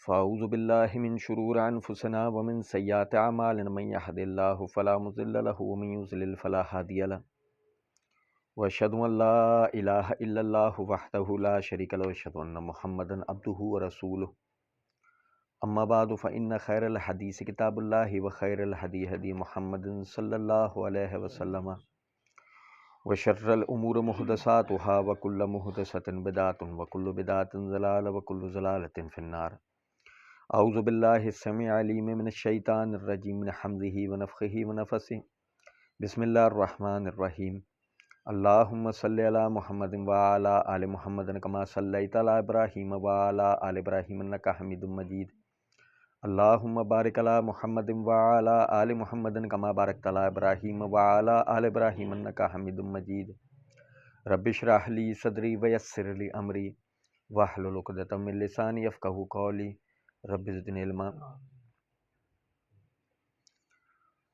فاعوذ باللہ من شرور انفسنا ومن سیئات اعمالنا من يهد الله فلا مضل له ومن يضلل فلا هادي له واشهد ان لا الہ الا اللہ وحدہ لا شریک له واشهد ان محمدا عبدہ ورسولہ اما بعد فان خیر الحدیث کتاب اللہ وخیر الہدی ہدی محمد صلی اللہ علیہ وسلم وشر الامور محدثاتها وكل محدثۃ بدعۃ وكل بدعۃ ضلالہ وكل ضلالۃ فی النار۔ اعوذ باللہ السمیع العلیم من الشیطان الرجیم من حمزہ ونفخہ ونفثہ۔ بسم اللہ الرحمن الرحیم۔ اللہم صلی علی محمد وعلی آل محمد کما صلیت علی ابراہیم وعلی آل ابراہیم انک حمید مجید۔ اللہم بارک علی محمد وعلی آل محمد کما بارکت علی ابراہیم وعلی آل ابراہیم انک حمید مجید۔ رب اشرح لی صدری ویسر لی امری واحلل عقدۃ من لسانی یفقہوا قولی رب زدنی علما۔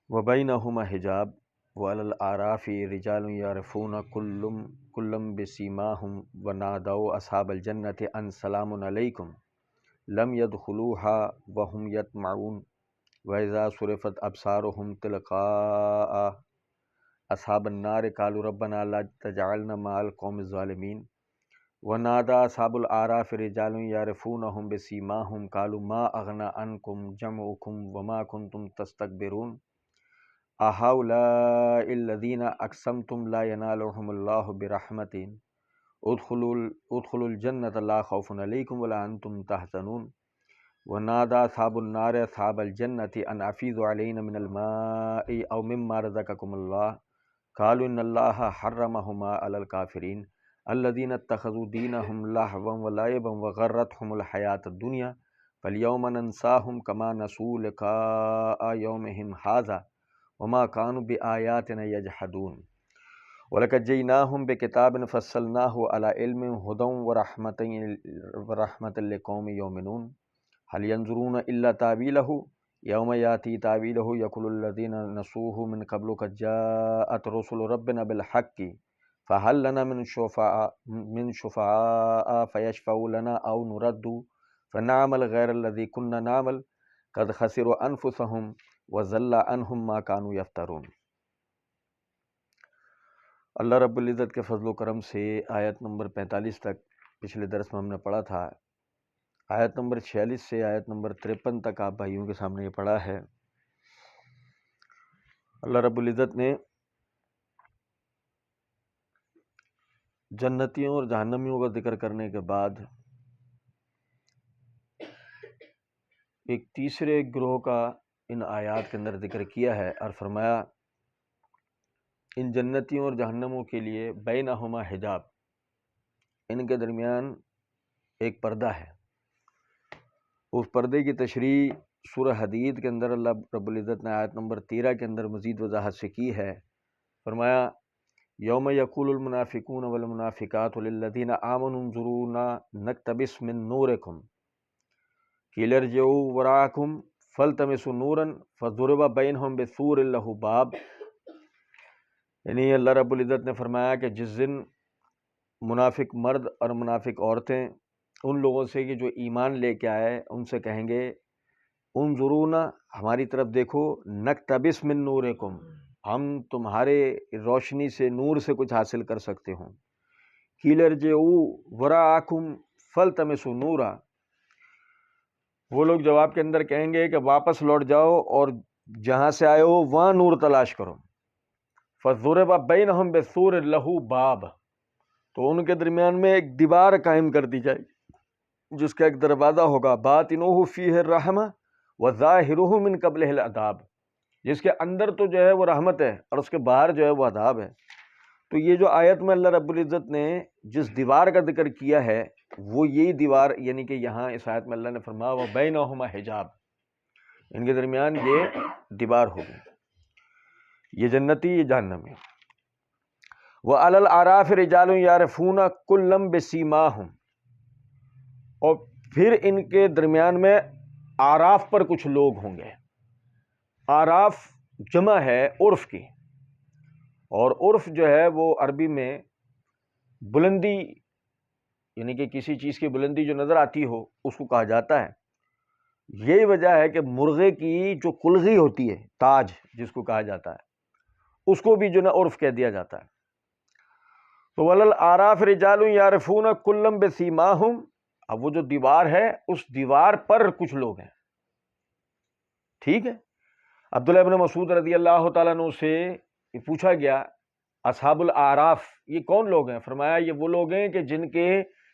وبینہما حجاب وعلی الاعراف رجال یعرفون کلا بسیماہم ونادوا اصحاب الجنۃ ان سلام علیکم لم يدخلوها وهم يطمعون واذا صرفت ابصارهم تلقاء اصحاب النار قالوا ربنا لا تجعلنا مع القوم الظالمین۔ ونادى اصحاب الاعراف رجال يعرفونهم بسيماهم قالوا ما اغنى عنكم جمعكم وما كنتم تستكبرون أهؤلاء الذين اقسمتم لا ينالهم الله برحمة ادخلوا الجنة لا خوف عليكم ولا انتم تحزنون۔ ونادى اصحاب النار اصحاب الجنة ان افيضوا علينا من الماء او مما رزقكم الله قالوا ان الله حرمهما على الكافرين الذين اتخذوا دينهم لهوا ولعبا وغرتهم الحياة الدنيا فاليوم ننساهم كما نسوا لقاء يومهم هذا وما كانوا بآياتنا يجحدون وَلَقَدْ جِئْنَاهُمْ بِكِتَابٍ فَصَّلْنَاهُ عَلَى عِلْمٍ هُدًى وَرَحْمَةً لِقَوْمٍ يُؤْمِنُونَ هَلْ يَنظُرُونَ إِلَّا تَأْوِيلَهُ يَوْمَ يَأْتِي تَأْوِيلُهُ يَقُولُ الَّذِينَ نَسُوهُ مِنْ قَبْلُ قَدْ جَاءَتْ رُسُلُ رَبِّنَا بِالْحَقِّ فَهَلْ لَنَا مِنْ شُفَعَاءَ فَيَشْفَعُوا لَنَا أَوْ نُرَدُّ فَنَعْمَلَ غَيْرَ الَّذِي كُنَّا نَعْمَلُ قَدْ خَسِرُوا أَنفُسَهُمْ وَضَلَّ عَنْهُمْ مَا كَانُوا يَفْتَرُونَ۔ اللہ رب العزت کے فضل و کرم سے آیت نمبر 45 تک پچھلے درس میں ہم نے پڑھا تھا۔ آیت نمبر 46 سے آیت نمبر 53 تک آپ بھائیوں کے سامنے یہ پڑھا ہے۔ اللہ رب العزت نے جنتیوں اور جہنمیوں کا ذکر کرنے کے بعد ایک تیسرے گروہ کا ان آیات کے اندر ذکر کیا ہے اور فرمایا ان جنتیوں اور جہنموں کے لیے بینہما حجاب، ان کے درمیان ایک پردہ ہے۔ اس پردے کی تشریح سورہ حدید کے اندر اللہ رب العزت نے آیت نمبر 13 کے اندر مزید وضاحت سے کی ہے۔ فرمایا یوم یقول المنافقون والمنافقات للذین آمنوا انظرونا نقتبس من نورکم قیل ارجعوا وراءکم فالتمسوا نورا فضرب بینہم بسور لہ باب۔ یعنی اللہ رب العزت نے فرمایا کہ جس دن منافق مرد اور منافق عورتیں ان لوگوں سے کہ جو ایمان لے کے آئے ان سے کہیں گے انظرونا، ہماری طرف دیکھو، نقتبس من نورکم، ہم تمہارے روشنی سے، نور سے کچھ حاصل کر سکتے ہوں۔ قیل ارجعوا وراءکم فالتمسوا نورا، وہ لوگ جواب کے اندر کہیں گے کہ واپس لوٹ جاؤ اور جہاں سے آئے ہو وہاں نور تلاش کرو۔ فَضُرِبَ بَيْنَهُمْ بِسُورٍ لَهُ بَابٌ، تو ان کے درمیان میں ایک دیوار قائم کر دی جائے جس کا ایک دروازہ ہوگا، بَاطِنُهُ فِيهِ الرَّحْمَةُ وَظَاهِرُهُ مِنْ قَبْلِهِ الْعَذَابُ، جس کے اندر تو جو ہے وہ رحمت ہے اور اس کے باہر جو ہے وہ عذاب ہے۔ تو یہ جو آیت میں اللہ رب العزت نے جس دیوار کا ذکر کیا ہے وہ یہی دیوار، یعنی کہ یہاں اس آیت میں اللہ نے فرمایا وَبَيْنَهُمَا حجاب، ان کے درمیان یہ دیوار ہوگی، یہ جنتی یہ جہنمی۔ وَعَلَى الْأَعْرَافِ رِجَالٌ يَعْرِفُونَ كُلًّا بِسِيمَاهُمْ، اور پھر ان کے درمیان میں اعراف پر کچھ لوگ ہوں گے۔ اعراف جمع ہے عرف کی، اور عرف جو ہے وہ عربی میں بلندی، یعنی کہ کسی چیز کی بلندی جو نظر آتی ہو اس کو کہا جاتا ہے۔ یہی وجہ ہے کہ مرغے کی جو کلغی ہوتی ہے، تاج جس کو کہا جاتا ہے، اس کو بھی جو نا عرف کہہ دیا جاتا ہے. تو ولل آراف رجال یعرفون کلم بسیماہم، اب وہ جو دیوار ہے اس دیوار پر کچھ لوگ ہیں. ٹھیک ہے. عبداللہ ابن مسعود رضی اللہ تعالیٰ عنہ سے پوچھا گیا اصحاب الاعراف یہ کون لوگ ہیں؟ فرمایا یہ وہ لوگ ہیں کہ جن کے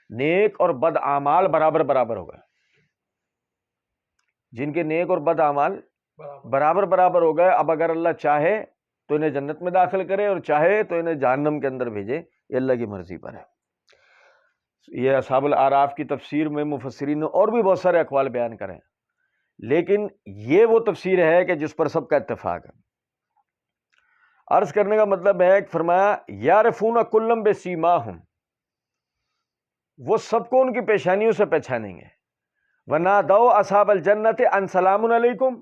نیک اور بد اعمال برابر برابر ہو گئے. جن کے نیک اور بد اعمال برابر برابر ہو گئے. اب اگر اللہ چاہے تو انہیں جنت میں داخل کرے اور چاہے تو انہیں جہنم کے اندر بھیجے، یہ اللہ کی مرضی پر ہے. یہ اصحاب الاعراف کی تفسیر میں مفسرین نے اور بھی بہت سارے اقوال بیان کرے ہیں، لیکن یہ وہ تفسیر ہے کہ جس پر سب کا اتفاق ہے. عرض کرنے کا مطلب ہے کہ فرمایا یعرفون کلم بسیماہم، وہ سب کو ان کی پیشانیوں سے پہچانیں گے. وَنَادَوْا أَصْحَابَ الْجَنَّةِ أَنْ سَلَامٌ عَلَيْكُمْ،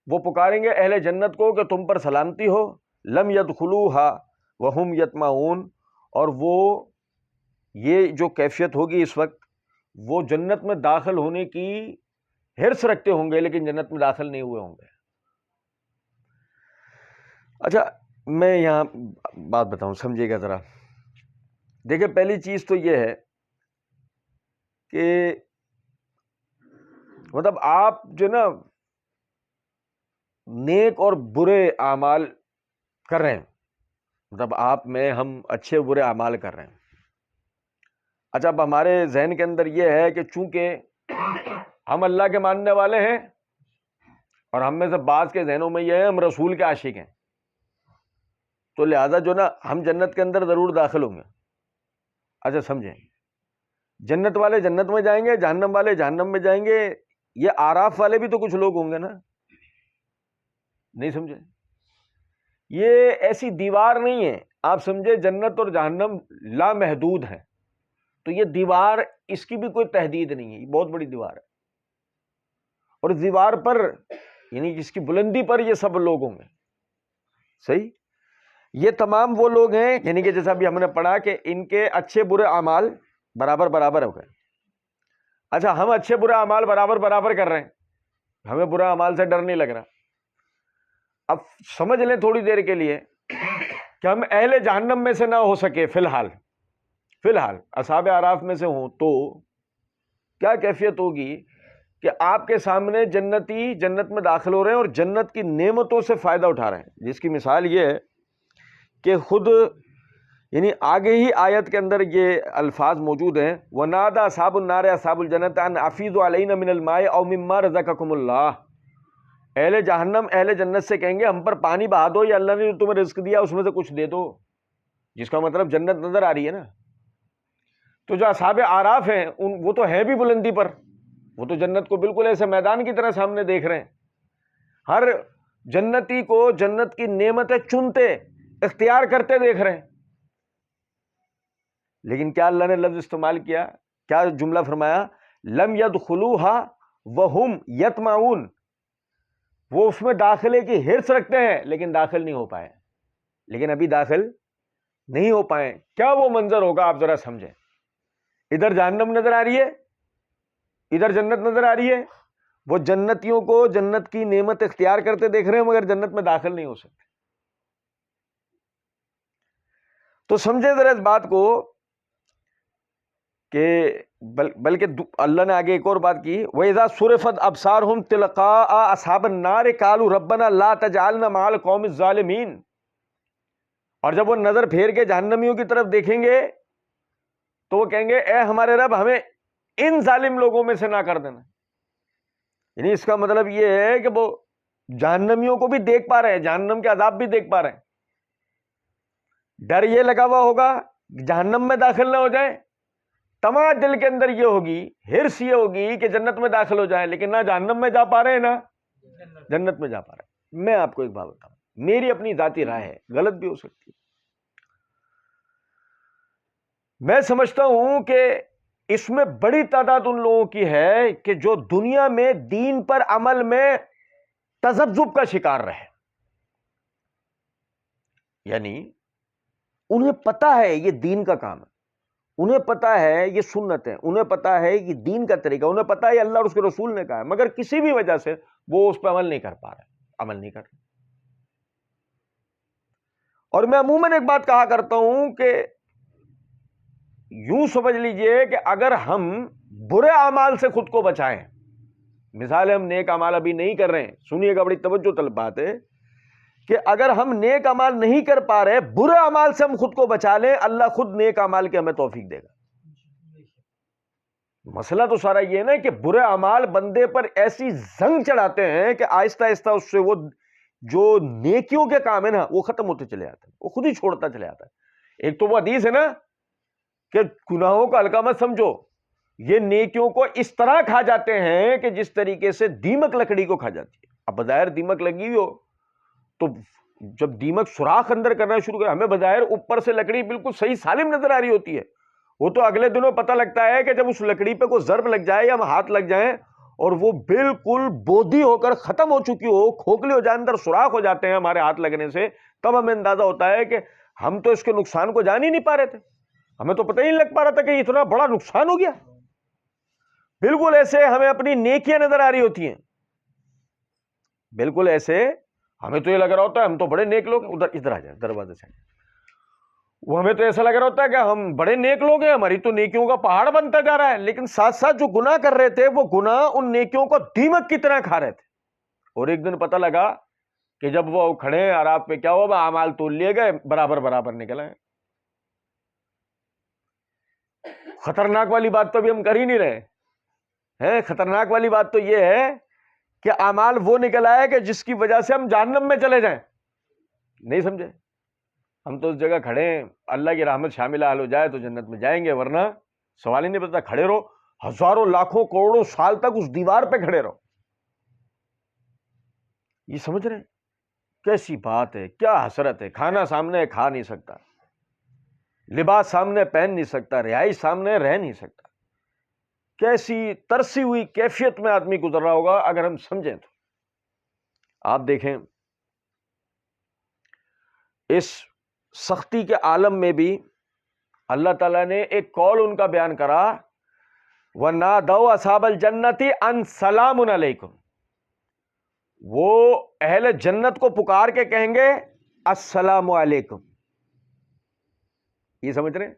وہ پکاریں گے اہل جنت کو کہ تم پر سلامتی ہو. لم يدخلوها وهم يطمعون، اور وہ یہ جو کیفیت ہوگی اس وقت، وہ جنت میں داخل ہونے کی حرص رکھتے ہوں گے لیکن جنت میں داخل نہیں ہوئے ہوں گے. اچھا میں یہاں بات بتاؤں، سمجھیے گا ذرا. دیکھیں پہلی چیز تو یہ ہے کہ مطلب آپ جو نا نیک اور برے اعمال کر رہے ہیں، مطلب آپ میں ہم اچھے برے اعمال کر رہے ہیں. اچھا اب ہمارے ذہن کے اندر یہ ہے کہ چونکہ ہم اللہ کے ماننے والے ہیں اور ہم میں سے بعض کے ذہنوں میں یہ ہے ہم رسول کے عاشق ہیں، تو لہذا جو نا ہم جنت کے اندر ضرور داخل ہوں گے. اچھا سمجھیں، جنت والے جنت میں جائیں گے، جہنم والے جہنم میں جائیں گے. یہ آراف والے بھی تو کچھ لوگ ہوں گے نا، نہیں سمجھے؟ یہ ایسی دیوار نہیں ہے، آپ سمجھے جنت اور جہنم لامحدود ہیں، تو یہ دیوار اس کی بھی کوئی تحدید نہیں ہے، یہ بہت بڑی دیوار ہے. اور اس دیوار پر یعنی جس کی بلندی پر یہ سب لوگ ہوں گے. صحیح. یہ تمام وہ لوگ ہیں یعنی کہ جیسا بھی ہم نے پڑھا کہ ان کے اچھے برے اعمال برابر برابر ہو گئے. اچھا ہم اچھے برے اعمال برابر برابر کر رہے ہیں، ہمیں برے اعمال سے ڈر نہیں لگ رہا. اب سمجھ لیں تھوڑی دیر کے لیے کہ ہم اہل جہنم میں سے نہ ہو سکے فی الحال اصحاب اعراف میں سے ہوں، تو کیا کیفیت ہوگی کہ آپ کے سامنے جنتی جنت میں داخل ہو رہے ہیں اور جنت کی نعمتوں سے فائدہ اٹھا رہے ہیں. جس کی مثال یہ ہے کہ خود یعنی آگے ہی آیت کے اندر یہ الفاظ موجود ہیں وَنَادَى أَصْحَابُ النَّارِ أَصْحَابَ الْجَنَّةِ أَنْ أَفِيضُوا عَلَيْنَا مِنَ الْمَاءِ أَوْ مِمَّا رَزَقَكُمُ اللَّهُ، اہل جہنم اہل جنت سے کہیں گے ہم پر پانی بہا دو یا اللہ نے جو تمہیں رزق دیا اس میں سے کچھ دے دو. جس کا مطلب جنت نظر آ رہی ہے نا. تو جو اصحاب اعراف ہیں وہ تو ہیں بھی بلندی پر، وہ تو جنت کو بالکل ایسے میدان کی طرح سامنے دیکھ رہے ہیں. ہر جنتی کو جنت کی نعمتیں چنتے اختیار کرتے دیکھ رہے ہیں. لیکن کیا اللہ نے لفظ استعمال کیا، کیا جملہ فرمایا؟ لم يدخلوها وهم يطمعون، وہ اس میں داخلے کی حرص رکھتے ہیں لیکن داخل نہیں ہو پائے. لیکن ابھی داخل نہیں ہو پائے. کیا وہ منظر ہوگا آپ ذرا سمجھیں. ادھر جہنم نظر آ رہی ہے، ادھر جنت نظر آ رہی ہے. وہ جنتیوں کو جنت کی نعمت اختیار کرتے دیکھ رہے ہیں مگر جنت میں داخل نہیں ہو سکتے. تو سمجھے ذرا اس بات کو کہ بلکہ اللہ نے آگے ایک اور بات کی وَإِذَا صُرِفَتْ أَبْصَارُهُمْ تِلْقَاءَ أَصْحَابِ النَّارِ قَالُوا رَبَّنَا لَا تَجْعَلْنَا مَعَ الْقَوْمِ الظَّالِمِينَ، اور جب وہ نظر پھیر کے جہنمیوں کی طرف دیکھیں گے تو وہ کہیں گے اے ہمارے رب ہمیں ان ظالم لوگوں میں سے نہ کر دینا. یعنی اس کا مطلب یہ ہے کہ وہ جہنمیوں کو بھی دیکھ پا رہے ہیں، جہنم کے عذاب بھی دیکھ پا رہے ہیں. ڈر یہ لگا ہوا ہوگا جہنم میں داخل نہ ہو جائیں، تمام دل کے اندر یہ ہوگی، حرص یہ ہوگی کہ جنت میں داخل ہو جائیں، لیکن نہ جہنم میں جا پا رہے ہیں نہ جنت میں جا پا رہے ہیں. میں آپ کو ایک بات بتاؤں، میری اپنی ذاتی رائے ہے، غلط بھی ہو سکتی ہے. میں سمجھتا ہوں کہ اس میں بڑی تعداد ان لوگوں کی ہے کہ جو دنیا میں دین پر عمل میں تذبذب کا شکار رہے. یعنی انہیں پتا ہے یہ دین کا کام ہے، انہیں پتا ہے یہ سنت ہے، انہیں پتا ہے یہ دین کا طریقہ، انہیں پتا ہے یہ اللہ اور اس کے رسول نے کہا ہے، مگر کسی بھی وجہ سے وہ اس پہ عمل نہیں کر پا رہے، عمل نہیں کر رہے۔ اور میں عموماً ایک بات کہا کرتا ہوں کہ یوں سمجھ لیجئے کہ اگر ہم برے اعمال سے خود کو بچائیں، مثال ہم نیک اعمال ابھی نہیں کر رہے ہیں، سنیے گا، بڑی توجہ طلب بات ہے کہ اگر ہم نیک اعمال نہیں کر پا رہے، برے اعمال سے ہم خود کو بچا لیں، اللہ خود نیک اعمال کے ہمیں توفیق دے گا۔ مسئلہ تو سارا یہ ہے نا کہ برے اعمال بندے پر ایسی زنگ چڑھاتے ہیں کہ آہستہ آہستہ اس سے وہ جو نیکیوں کے کام ہے نا وہ ختم ہوتے چلے جاتے ہیں، وہ خود ہی چھوڑتا چلے جاتا ہے۔ ایک تو وہ حدیث ہے نا کہ گناہوں کو ہلکا مت سمجھو، یہ نیکیوں کو اس طرح کھا جاتے ہیں کہ جس طریقے سے دیمک لکڑی کو کھا جاتی ہے۔ اب بظاہر دیمک لگی ہوئی ہو تو جب دیمک سوراخ اندر کرنا شروع کرے، ہمیں بظاہر اوپر سے لکڑی بالکل صحیح سالم نظر آ رہی ہوتی ہے، وہ تو اگلے دنوں پتہ لگتا ہے کہ جب اس لکڑی پہ کوئی ضرب لگ جائے یا ہاتھ لگ جائیں اور وہ بالکل بودھی ہو کر ختم ہو چکی ہو، کھوکھلی ہو جائے، اندر سوراخ ہو جاتے ہیں ہمارے ہاتھ لگنے سے، تب ہمیں اندازہ ہوتا ہے کہ ہم تو اس کے نقصان کو جان ہی نہیں پا رہے تھے، ہمیں تو پتہ ہی نہیں لگ پا رہا تھا کہ اتنا بڑا نقصان ہو گیا۔ بالکل ایسے ہمیں اپنی نیکیاں نظر آ رہی ہوتی ہیں، بالکل ایسے ہمیں تو یہ لگ رہا ہوتا ہے ہم تو بڑے نیک لوگ ہیں، ادھر آ جائیں دروازے سے، وہ ہمیں تو ایسا لگ رہا ہوتا ہے کہ ہم بڑے نیک لوگ ہیں، ہماری تو نیکیوں کا پہاڑ بنتا جا رہا ہے، لیکن ساتھ ساتھ جو گناہ کر رہے تھے وہ گناہ ان نیکیوں کو دیمک کی طرح کھا رہے تھے۔ اور ایک دن پتہ لگا کہ جب وہ کھڑے ہیں اور آپ پہ کیا ہوا، اعمال تول لیے گئے، برابر برابر نکل آئے۔ خطرناک والی بات تو ابھی ہم کر ہی نہیں رہے ہیں، خطرناک والی بات تو یہ ہے کہ اعمال وہ نکل آئے کہ جس کی وجہ سے ہم جہنم میں چلے جائیں۔ نہیں سمجھے؟ ہم تو اس جگہ کھڑے ہیں، اللہ کی رحمت شامل حال ہو جائے تو جنت میں جائیں گے، ورنہ سوال ہی نہیں پتا، کھڑے رہو ہزاروں لاکھوں کروڑوں سال تک اس دیوار پہ کھڑے رہو۔ یہ سمجھ رہے ہیں کیسی بات ہے، کیا حسرت ہے، کھانا سامنے کھا نہیں سکتا، لباس سامنے پہن نہیں سکتا، رہائش سامنے رہ نہیں سکتا، کیسی ترسی ہوئی کیفیت میں آدمی گزر رہا ہوگا اگر ہم سمجھیں تو۔ آپ دیکھیں اس سختی کے عالم میں بھی اللہ تعالیٰ نے ایک قول ان کا بیان کرا، وَنَادَوْا أَصْحَابَ الْجَنَّةِ أَنْ سَلَامٌ عَلَيْكُمْ، وہ اہل جنت کو پکار کے کہیں گے السلام علیکم۔ یہ سمجھ رہے ہیں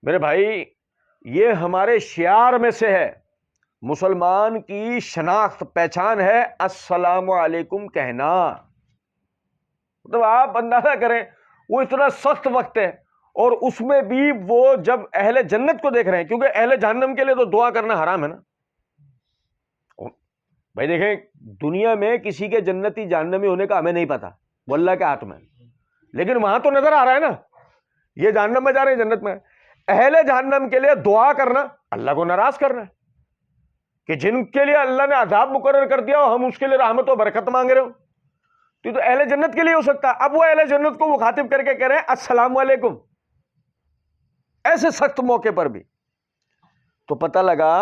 میرے بھائی، یہ ہمارے شعار میں سے ہے، مسلمان کی شناخت پہچان ہے السلام علیکم کہنا۔ مطلب آپ اندازہ کریں وہ اتنا سخت وقت ہے اور اس میں بھی وہ جب اہل جنت کو دیکھ رہے ہیں، کیونکہ اہل جہنم کے لیے تو دعا کرنا حرام ہے نا بھائی۔ دیکھیں دنیا میں کسی کے جنتی جہنمی ہونے کا ہمیں نہیں پتا، وہ اللہ کے ہاتھ میں، لیکن وہاں تو نظر آ رہا ہے نا، یہ جہنم میں جا رہے ہیں جنت میں۔ اہل جہنم کے لیے دعا کرنا اللہ کو ناراض کرنا ہے کہ جن کے لیے اللہ نے عذاب مقرر کر دیا ہم اس کے لیے رحمت و برکت مانگ رہے ہو، تو اہل جنت کے لیے ہو سکتا ہے۔ اب وہ اہل جنت کو مخاطب کر کے کہہ رہے ہیں السلام علیکم، ایسے سخت موقع پر بھی۔ تو پتہ لگا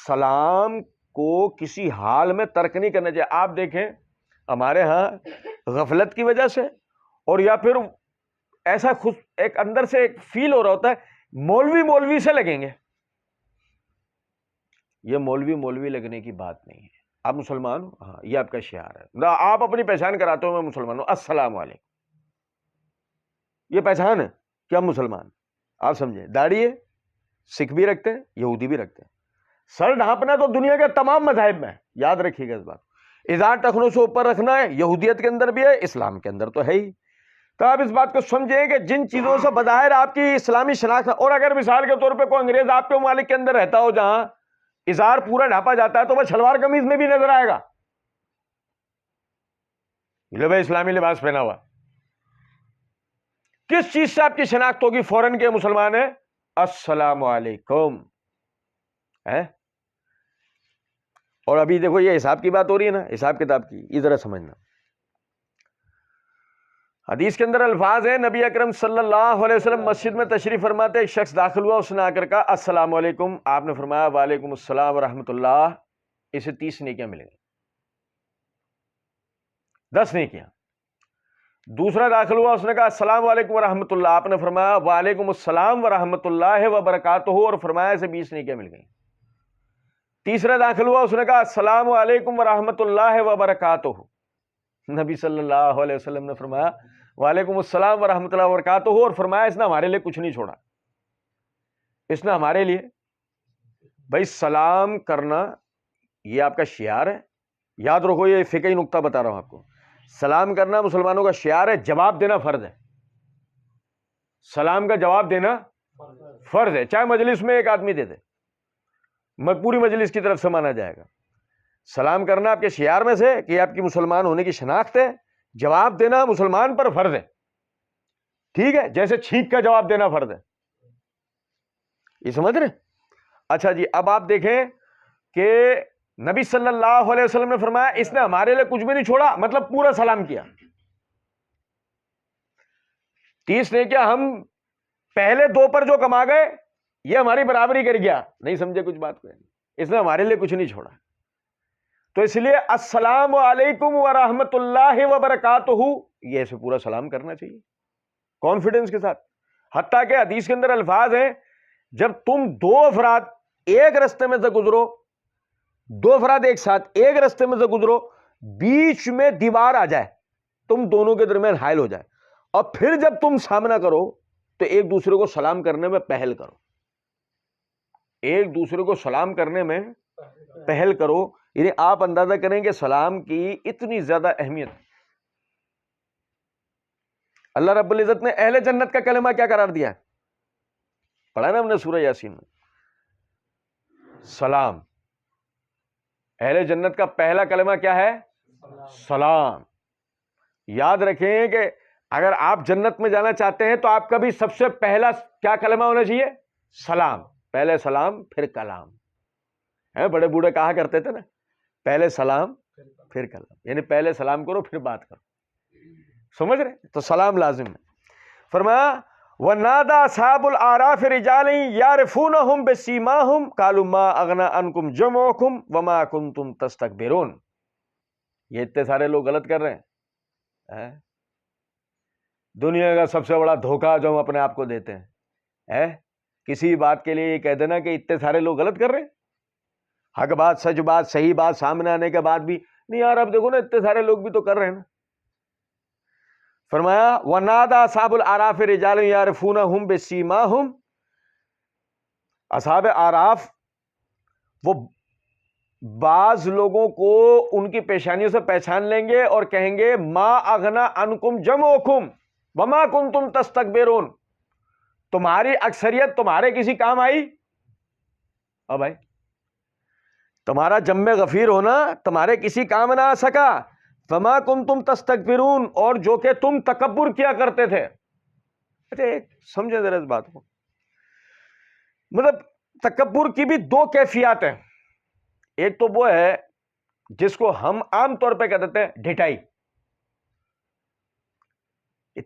سلام کو کسی حال میں ترک نہیں کرنا چاہیے۔ آپ دیکھیں ہمارے ہاں غفلت کی وجہ سے اور یا پھر ایسا خود ایک اندر سے ایک فیل ہو رہا ہوتا ہے مولوی سے لگیں گے، یہ مولوی لگنے کی بات نہیں ہے۔ آپ مسلمان ہو، ہاں یہ آپ کا شعار ہے، نہ آپ اپنی پہچان کراتے ہو میں مسلمان ہوں، السلام علیکم، یہ پہچان ہے کہ ہم مسلمان۔ آپ سمجھیں، داڑھی ہے، سکھ بھی رکھتے ہیں، یہودی بھی رکھتے ہیں، سر ڈھانپنا تو دنیا کے تمام مذاہب میں ہے، یاد رکھیے گا اس بات۔ ازار ٹخنوں سے اوپر رکھنا ہے، یہودیت کے اندر بھی ہے، اسلام کے اندر تو ہے ہی۔ تو آپ اس بات کو سمجھیں کہ جن چیزوں سے بظاہر آپ کی اسلامی شناخت، اور اگر مثال کے طور پہ کوئی انگریز آپ کے ممالک کے اندر رہتا ہو جہاں ازار پورا ڈھانپا جاتا ہے تو وہ شلوار قمیض میں بھی نظر آئے گا، لو بھائی اسلامی لباس پہنا ہوا، کس چیز سے آپ کی شناخت ہوگی فوراً کے مسلمان ہیں؟ السلام علیکم ہے۔ اور ابھی دیکھو یہ حساب کی بات ہو رہی ہے نا، حساب کتاب کی، یہ ذرا سمجھنا۔ حدیث کے اندر الفاظ ہیں، نبی اکرم صلی اللہ علیہ وسلم مسجد میں تشریف فرماتے، ایک شخص داخل ہوا، اس نے آ کر کہا السلام علیکم، آپ نے فرمایا وعلیکم السلام ورحمۃ اللہ، اسے 30 نیکیاں ملیں گی، 10 نیکیاں۔ دوسرا داخل ہوا, اس نے کہا السلام علیکم ورحمۃ اللہ, آپ نے فرمایا وعلیکم السلام ورحمۃ اللہ وبرکاتہ, اور فرمایا اسے 20 نیکیاں مل گئیں. تیسرا داخل ہوا, اس نے کہا السلام علیکم ورحمۃ اللہ وبرکاتہ, نبی صلی اللہ علیہ وسلم نے فرمایا وعلیکم السلام ورحمۃ اللہ وبرکاتہ, اور فرمایا اس نے ہمارے لیے کچھ نہیں چھوڑا. اس نے ہمارے لیے, بھائی سلام کرنا یہ آپ کا شعار ہے, یاد رکھو, یہ فقہی نقطہ بتا رہا ہوں آپ کو. سلام کرنا مسلمانوں کا شعار ہے, جواب دینا فرض ہے. سلام کا جواب دینا فرض ہے, چاہے مجلس میں ایک آدمی دے دے, پوری مجلس کی طرف سے مانا جائے گا. سلام کرنا آپ کے شعار میں سے کہ آپ کی مسلمان ہونے کی شناخت ہے, جواب دینا مسلمان پر فرض ہے. ٹھیک ہے, جیسے چھینک کا جواب دینا فرض ہے, یہ سمجھ رہے؟ اچھا جی, اب آپ دیکھیں کہ نبی صلی اللہ علیہ وسلم نے فرمایا اس نے ہمارے لیے کچھ بھی نہیں چھوڑا, مطلب پورا سلام کیا. 30 نے کیا, ہم پہلے 2 پر جو کما گئے یہ ہماری برابری کر گیا. نہیں سمجھے کچھ بات کو, اس نے ہمارے لیے کچھ نہیں چھوڑا. تو اس لیے السلام علیکم ورحمۃ اللہ وبرکاتہ, یہ اسے پورا سلام کرنا چاہیے کانفیڈنس کے ساتھ. حتیٰ کہ حدیث کے اندر الفاظ ہیں, جب تم 2 افراد ایک رستے میں سے گزرو, 2 افراد ایک ساتھ ایک رستے میں سے گزرو, بیچ میں دیوار آ جائے, تم دونوں کے درمیان حائل ہو جائے, اور پھر جب تم سامنا کرو تو ایک دوسرے کو سلام کرنے میں پہل کرو, ایک دوسرے کو سلام کرنے میں پہل کرو. یعنی آپ اندازہ کریں کہ سلام کی اتنی زیادہ اہمیت. اللہ رب العزت نے اہل جنت کا کلمہ کیا قرار دیا ہے, پڑھا نا ہم نے سورہ یاسین میں, سلام. اہل جنت کا پہلا کلمہ کیا ہے؟ سلام. یاد رکھیں کہ اگر آپ جنت میں جانا چاہتے ہیں تو آپ کا بھی سب سے پہلا کیا کلمہ ہونا چاہیے؟ سلام. پہلے سلام پھر کلام. بڑے بوڑھے کہا کرتے تھے نا, پہلے سلام پھر کلام, یعنی پہلے سلام کرو پھر بات کرو. سمجھ رہے؟ تو سلام لازم ہے. فرمایا وَنَادَى أَصْحَابُ الْأَعْرَافِ رِجَالًا يَعْرِفُونَهُمْ بِسِيمَاهُمْ قَالُوا مَا أَغْنَىٰ عَنْكُمْ جَمْعُكُمْ وَمَا كُنْتُمْ تَسْتَكْبِرُونَ. یہ اتنے سارے لوگ غلط کر رہے ہیں. دنیا کا سب سے بڑا دھوکہ جو ہم اپنے آپ کو دیتے ہیں, کسی بات کے لیے یہ کہہ دینا کہ اتنے سارے لوگ غلط کر رہے ہیں. حق بات, سچ بات, صحیح بات سامنے آنے کے بعد بھی نہیں یار, اب دیکھو نا اتنے سارے لوگ بھی تو کر رہے ہیں نا. فرمایا وَنَادَى أَصْحَابُ الْأَعْرَافِ رِجَالًا يَعْرِفُونَهُمْ بِسِيمَاهُمْ. اصحاب اعراف وہ بعض لوگوں کو ان کی پیشانیوں سے پہچان لیں گے اور کہیں گے ما اغنا عنکم جمعکم وما کنتم تستکبرون, تمہاری اکثریت تمہارے کسی کام آئی؟ بھائی تمہارا جمع غفیر ہونا تمہارے کسی کام نہ آ سکا. فما کنتم تستکبرون, اور جو کہ تم تکبر کیا کرتے تھے. اچھا سمجھیں ذرا اس بات کو, مطلب تکبر کی بھی 2 کیفیات ہیں. ایک تو وہ ہے جس کو ہم عام طور پہ کہہ دیتے ہیں ڈھٹائی.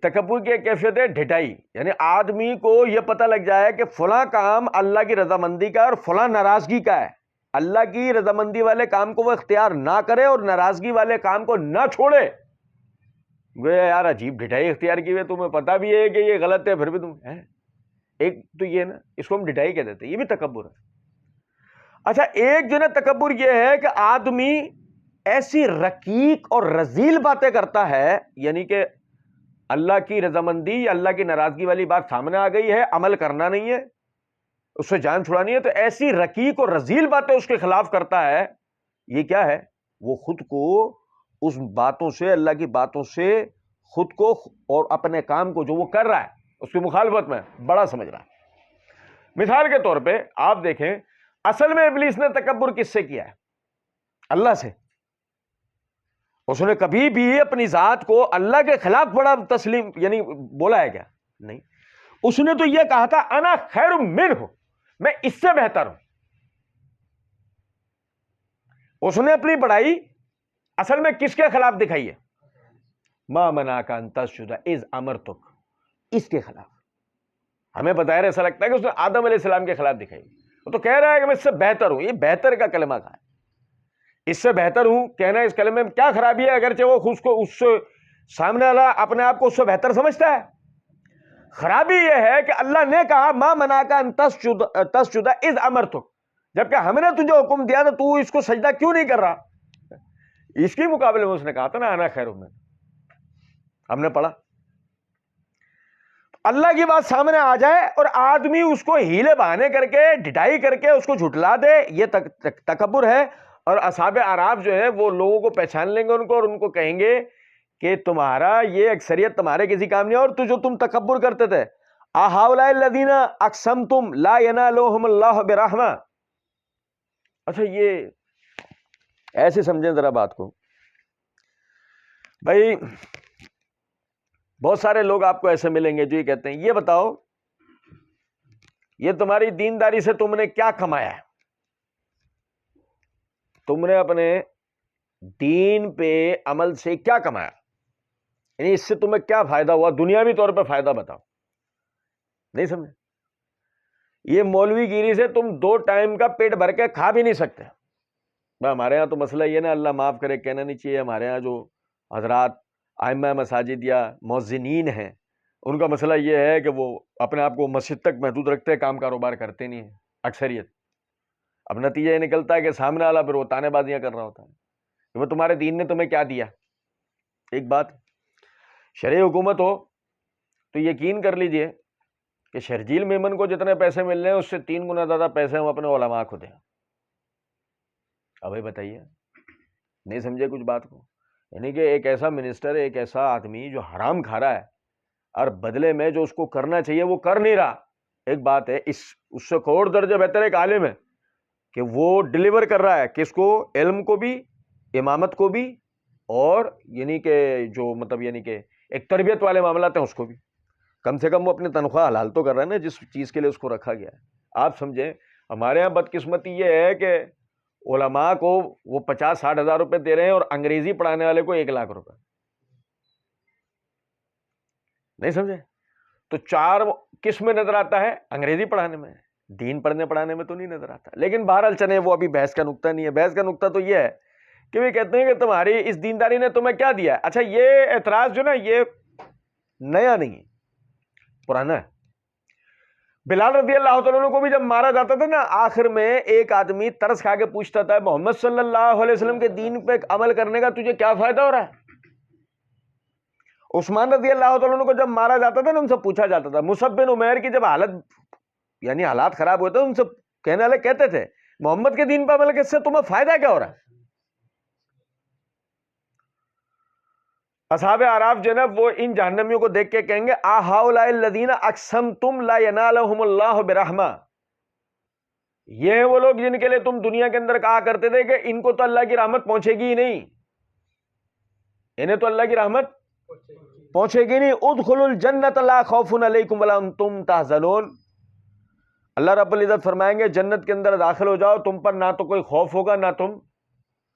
تکبر کی ایک کیفیت ہے ڈھٹائی, یعنی آدمی کو یہ پتہ لگ جائے کہ فلاں کام اللہ کی رضامندی کا اور فلاں ناراضگی کا ہے. اللہ کی رضامندی والے کام کو وہ اختیار نہ کرے اور ناراضگی والے کام کو نہ چھوڑے. یار عجیب ڈھٹائی اختیار کی ہوئی, تمہیں پتہ بھی ہے کہ یہ غلط ہے پھر بھی تم ایک تو یہ نا, اس کو ہم ڈھٹائی کہہ دیتے ہیں, یہ بھی تکبر ہے. اچھا ایک جو نا تکبر یہ ہے کہ آدمی ایسی رقیق اور رذیل باتیں کرتا ہے, یعنی کہ اللہ کی رضامندی یا اللہ کی ناراضگی والی بات سامنے آ گئی ہے, عمل کرنا نہیں ہے, اس سے جان چھڑانی ہے, تو ایسی رقیق اور رذیل باتیں اس کے خلاف کرتا ہے. یہ کیا ہے؟ وہ خود کو اس باتوں سے, اللہ کی باتوں سے خود کو اور اپنے کام کو جو وہ کر رہا ہے اس کی مخالفت میں بڑا سمجھ رہا ہے. مثال کے طور پہ آپ دیکھیں, اصل میں ابلیس نے تکبر کس سے کیا ہے؟ اللہ سے. اس نے کبھی بھی اپنی ذات کو اللہ کے خلاف بڑا تسلیم یعنی بولا ہے کیا؟ نہیں. اس نے تو یہ کہا تھا انا خیر منہ, میں اس سے بہتر ہوں. اس نے اپنی بڑائی اصل میں کس کے خلاف دکھائی ہے؟ ما منعک ان تسجد اذ امرتک, اس کے خلاف. ہمیں بظاہر ایسا لگتا ہے کہ اس نے آدم علیہ السلام کے خلاف دکھائی. وہ تو کہہ رہا ہے کہ میں اس سے بہتر ہوں. یہ بہتر کا کلمہ کہا ہے, اس سے بہتر ہوں کہنا, اس کلمے میں کیا خرابی ہے؟ اگرچہ وہ اس کو اس سے سامنے والا اپنے آپ کو اس سے بہتر سمجھتا ہے. خرابی یہ ہے کہ اللہ نے کہا ما منعک ان تسجد اذ امرتک، جبکہ ہم نے تجھے حکم دیا تو اس کو سجدہ کیوں نہیں کر رہا. اس کے مقابلے میں اس نے کہا تھا نا انا خیر من، ہم نے پڑھا. اللہ کی بات سامنے آ جائے اور آدمی اس کو ہیلے بہانے کر کے ڈٹائی کر کے اس کو جھٹلا دے، یہ تکبر ہے. اور اصحاب اعراف جو ہے وہ لوگوں کو پہچان لیں گے ان کو، اور ان کو کہیں گے کہ تمہارا یہ اکثریت تمہارے کسی کام نہیں، اور جو تم تکبر کرتے تھے اہؤلاء الذین اقسمتم لا ینالهم اللہ برحمہ. اچھا یہ ایسے سمجھیں ذرا بات کو بھائی. بہت سارے لوگ آپ کو ایسے ملیں گے جو یہ کہتے ہیں یہ بتاؤ یہ تمہاری دینداری سے تم نے کیا کمایا ہے، تم نے اپنے دین پہ عمل سے کیا کمایا، یعنی اس سے تمہیں کیا فائدہ ہوا، دنیاوی طور پہ فائدہ بتاؤ. نہیں سمجھے؟ یہ مولوی گیری سے تم 2 ٹائم کا پیٹ بھر کے کھا بھی نہیں سکتے. ہمارے ہاں تو مسئلہ یہ نا، اللہ معاف کرے کہنا نہیں چاہیے، ہمارے ہاں جو حضرات ائمہ مساجد یا مؤذنین ہیں ان کا مسئلہ یہ ہے کہ وہ اپنے آپ کو مسجد تک محدود رکھتے ہیں، کام کاروبار کرتے نہیں ہیں اکثریت. اب نتیجہ یہ نکلتا ہے کہ سامنے والا پھر وہ تانے بازیاں کر رہا ہوتا ہے کہ وہ تمہارے دین نے تمہیں کیا دیا. ایک بات شرعی حکومت ہو تو یقین کر لیجئے کہ شرجیل میمن کو جتنے پیسے مل رہے ہیں اس سے 3 گنا زیادہ پیسے ہم اپنے علماء کو دیں. اب بھائی بتائیے، نہیں سمجھے کچھ بات کو؟ یعنی کہ ایک ایسا منسٹر، ایک ایسا آدمی جو حرام کھا رہا ہے اور بدلے میں جو اس کو کرنا چاہیے وہ کر نہیں رہا. ایک بات ہے اس سے کروڑ درجہ بہتر ایک عالم ہے کہ وہ ڈلیور کر رہا ہے کس کو، علم کو بھی، امامت کو بھی، اور یعنی کہ جو مطلب یعنی کہ ایک تربیت والے معاملات ہیں اس کو بھی. کم سے کم وہ اپنی تنخواہ حلال تو کر رہا ہے نا جس چیز کے لیے اس کو رکھا گیا ہے. آپ سمجھیں ہمارے ہاں بدقسمتی یہ ہے کہ علماء کو وہ 50-60 ہزار روپے دے رہے ہیں اور انگریزی پڑھانے والے کو 1 لاکھ روپے. نہیں سمجھے؟ تو 4 کس میں نظر آتا ہے؟ انگریزی پڑھانے میں، دین پڑھانے میں تو نہیں نظر آتا. لیکن بہرحال چلیں وہ ابھی بحث کا نقطہ نہیں ہے. بحث کا نقطہ تو یہ ہے کہ وہ کہتے ہیں کہ تمہاری اس دینداری نے تمہیں کیا دیا. اچھا یہ اعتراض جو نا یہ نیا نہیں ہے، پرانا ہے. بلال رضی اللہ تعالیٰ عنہ کو بھی جب مارا جاتا تھا نا آخر میں ایک آدمی ترس کھا کے پوچھتا تھا محمد صلی اللہ علیہ وسلم کے دین پہ عمل کرنے کا تجھے کیا فائدہ ہو رہا ہے. عثمان رضی اللہ تعالیٰ عنہ کو جب مارا جاتا تھا نا ان سے پوچھا جاتا تھا. مصعب بن عمیر کی جب حالات خراب ہوئے تھے ان سے کہنے والے کہتے تھے محمد کے دین پہ عمل سے تمہیں فائدہ کیا ہو رہا ہے. اصحاب اعراف جو ہے نا وہ ان جہنمیوں کو دیکھ کے کہیں گے اہؤلاء الذین اقسمتم لا ینالهم اللہ برحمہ. یہ ہیں وہ لوگ جن کے لیے تم دنیا کے اندر کہا کرتے تھے کہ ان کو تو اللہ کی رحمت پہنچے گی ہی نہیں، انہیں تو اللہ کی رحمت پہنچے گی نہیں. ادخلوا الجنۃ لا خوف علیکم ولا انتم تحزنون. اللہ رب العزت فرمائیں گے جنت کے اندر داخل ہو جاؤ، تم پر نہ تو کوئی خوف ہوگا نہ تم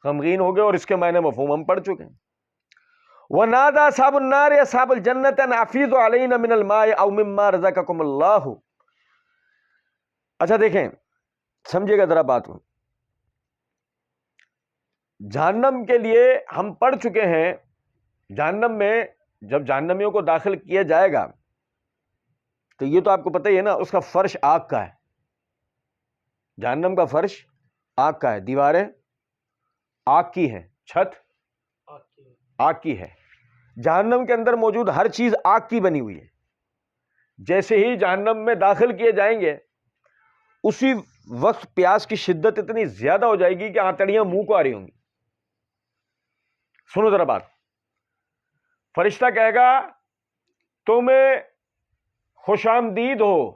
غمگین ہوگے. اور اس کے معنی مفہوم ہم پڑھ چکے ہیں. وَنَادَى أَصْحَابُ النَّارِ أَصْحَابَ الْجَنَّةِ أَنْ أَفِيضُوا عَلَيْنَا مِنَ الْمَاءِ أَوْ مِمَّا رَزَقَكُمُ اللَّهُ. اچھا دیکھیں سمجھے گا ذرا بات کو. جہنم کے لیے ہم پڑھ چکے ہیں، جہنم میں جب جہنمیوں کو داخل کیا جائے گا تو یہ تو آپ کو پتہ ہی ہے نا اس کا فرش آگ کا ہے. جہنم کا فرش آگ کا ہے، دیواریں آگ کی ہیں، چھت آگ کی ہے. جہنم کے اندر موجود ہر چیز آگ کی بنی ہوئی ہے. جیسے ہی جہنم میں داخل کیے جائیں گے اسی وقت پیاس کی شدت اتنی زیادہ ہو جائے گی کہ آنتڑیاں منہ کو آ رہی ہوں گی. سنو ذرا بات. فرشتہ کہے گا تمہیں خوش آمدید ہو،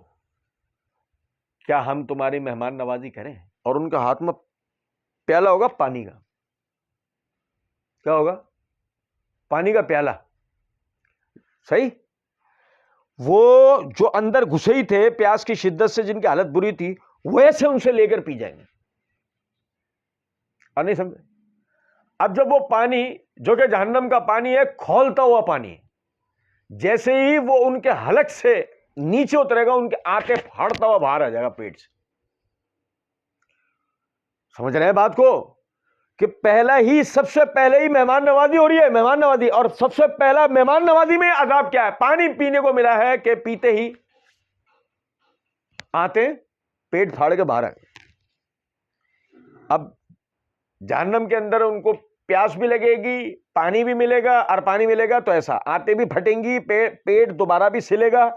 کیا ہم تمہاری مہمان نوازی کریں؟ اور ان کا ہاتھ میں پیالہ ہوگا پانی کا. کیا ہوگا؟ پانی کا پیالہ. صحیح. وہ جو اندر گھسے ہی تھے پیاس کی شدت سے، جن کی حالت بری تھی، ویسے ان سے لے کر پی جائیں گے. اور نہیں سمجھے؟ اب جب وہ پانی جو کہ جہنم کا پانی ہے کھولتا ہوا پانی، جیسے ہی وہ ان کے حلق سے نیچے اترے گا ان کے آنتے پھاڑتا ہوا باہر آ جائے گا پیٹ سے. سمجھ رہے ہیں بات کو؟ کہ پہلا ہی سب سے پہلے ہی مہمان نوازی ہو رہی ہے، مہمان نوازی، اور سب سے پہلا مہمان نوازی میں عذاب کیا ہے؟ پانی پینے کو ملا ہے کہ پیتے ہی آتے پیٹ پھاڑ کے باہر آئے۔ اب جہنم کے اندر ان کو پیاس بھی لگے گی، پانی بھی ملے گا، اور پانی ملے گا تو ایسا آتے بھی پھٹیں گی، پیٹ دوبارہ بھی سلے گا،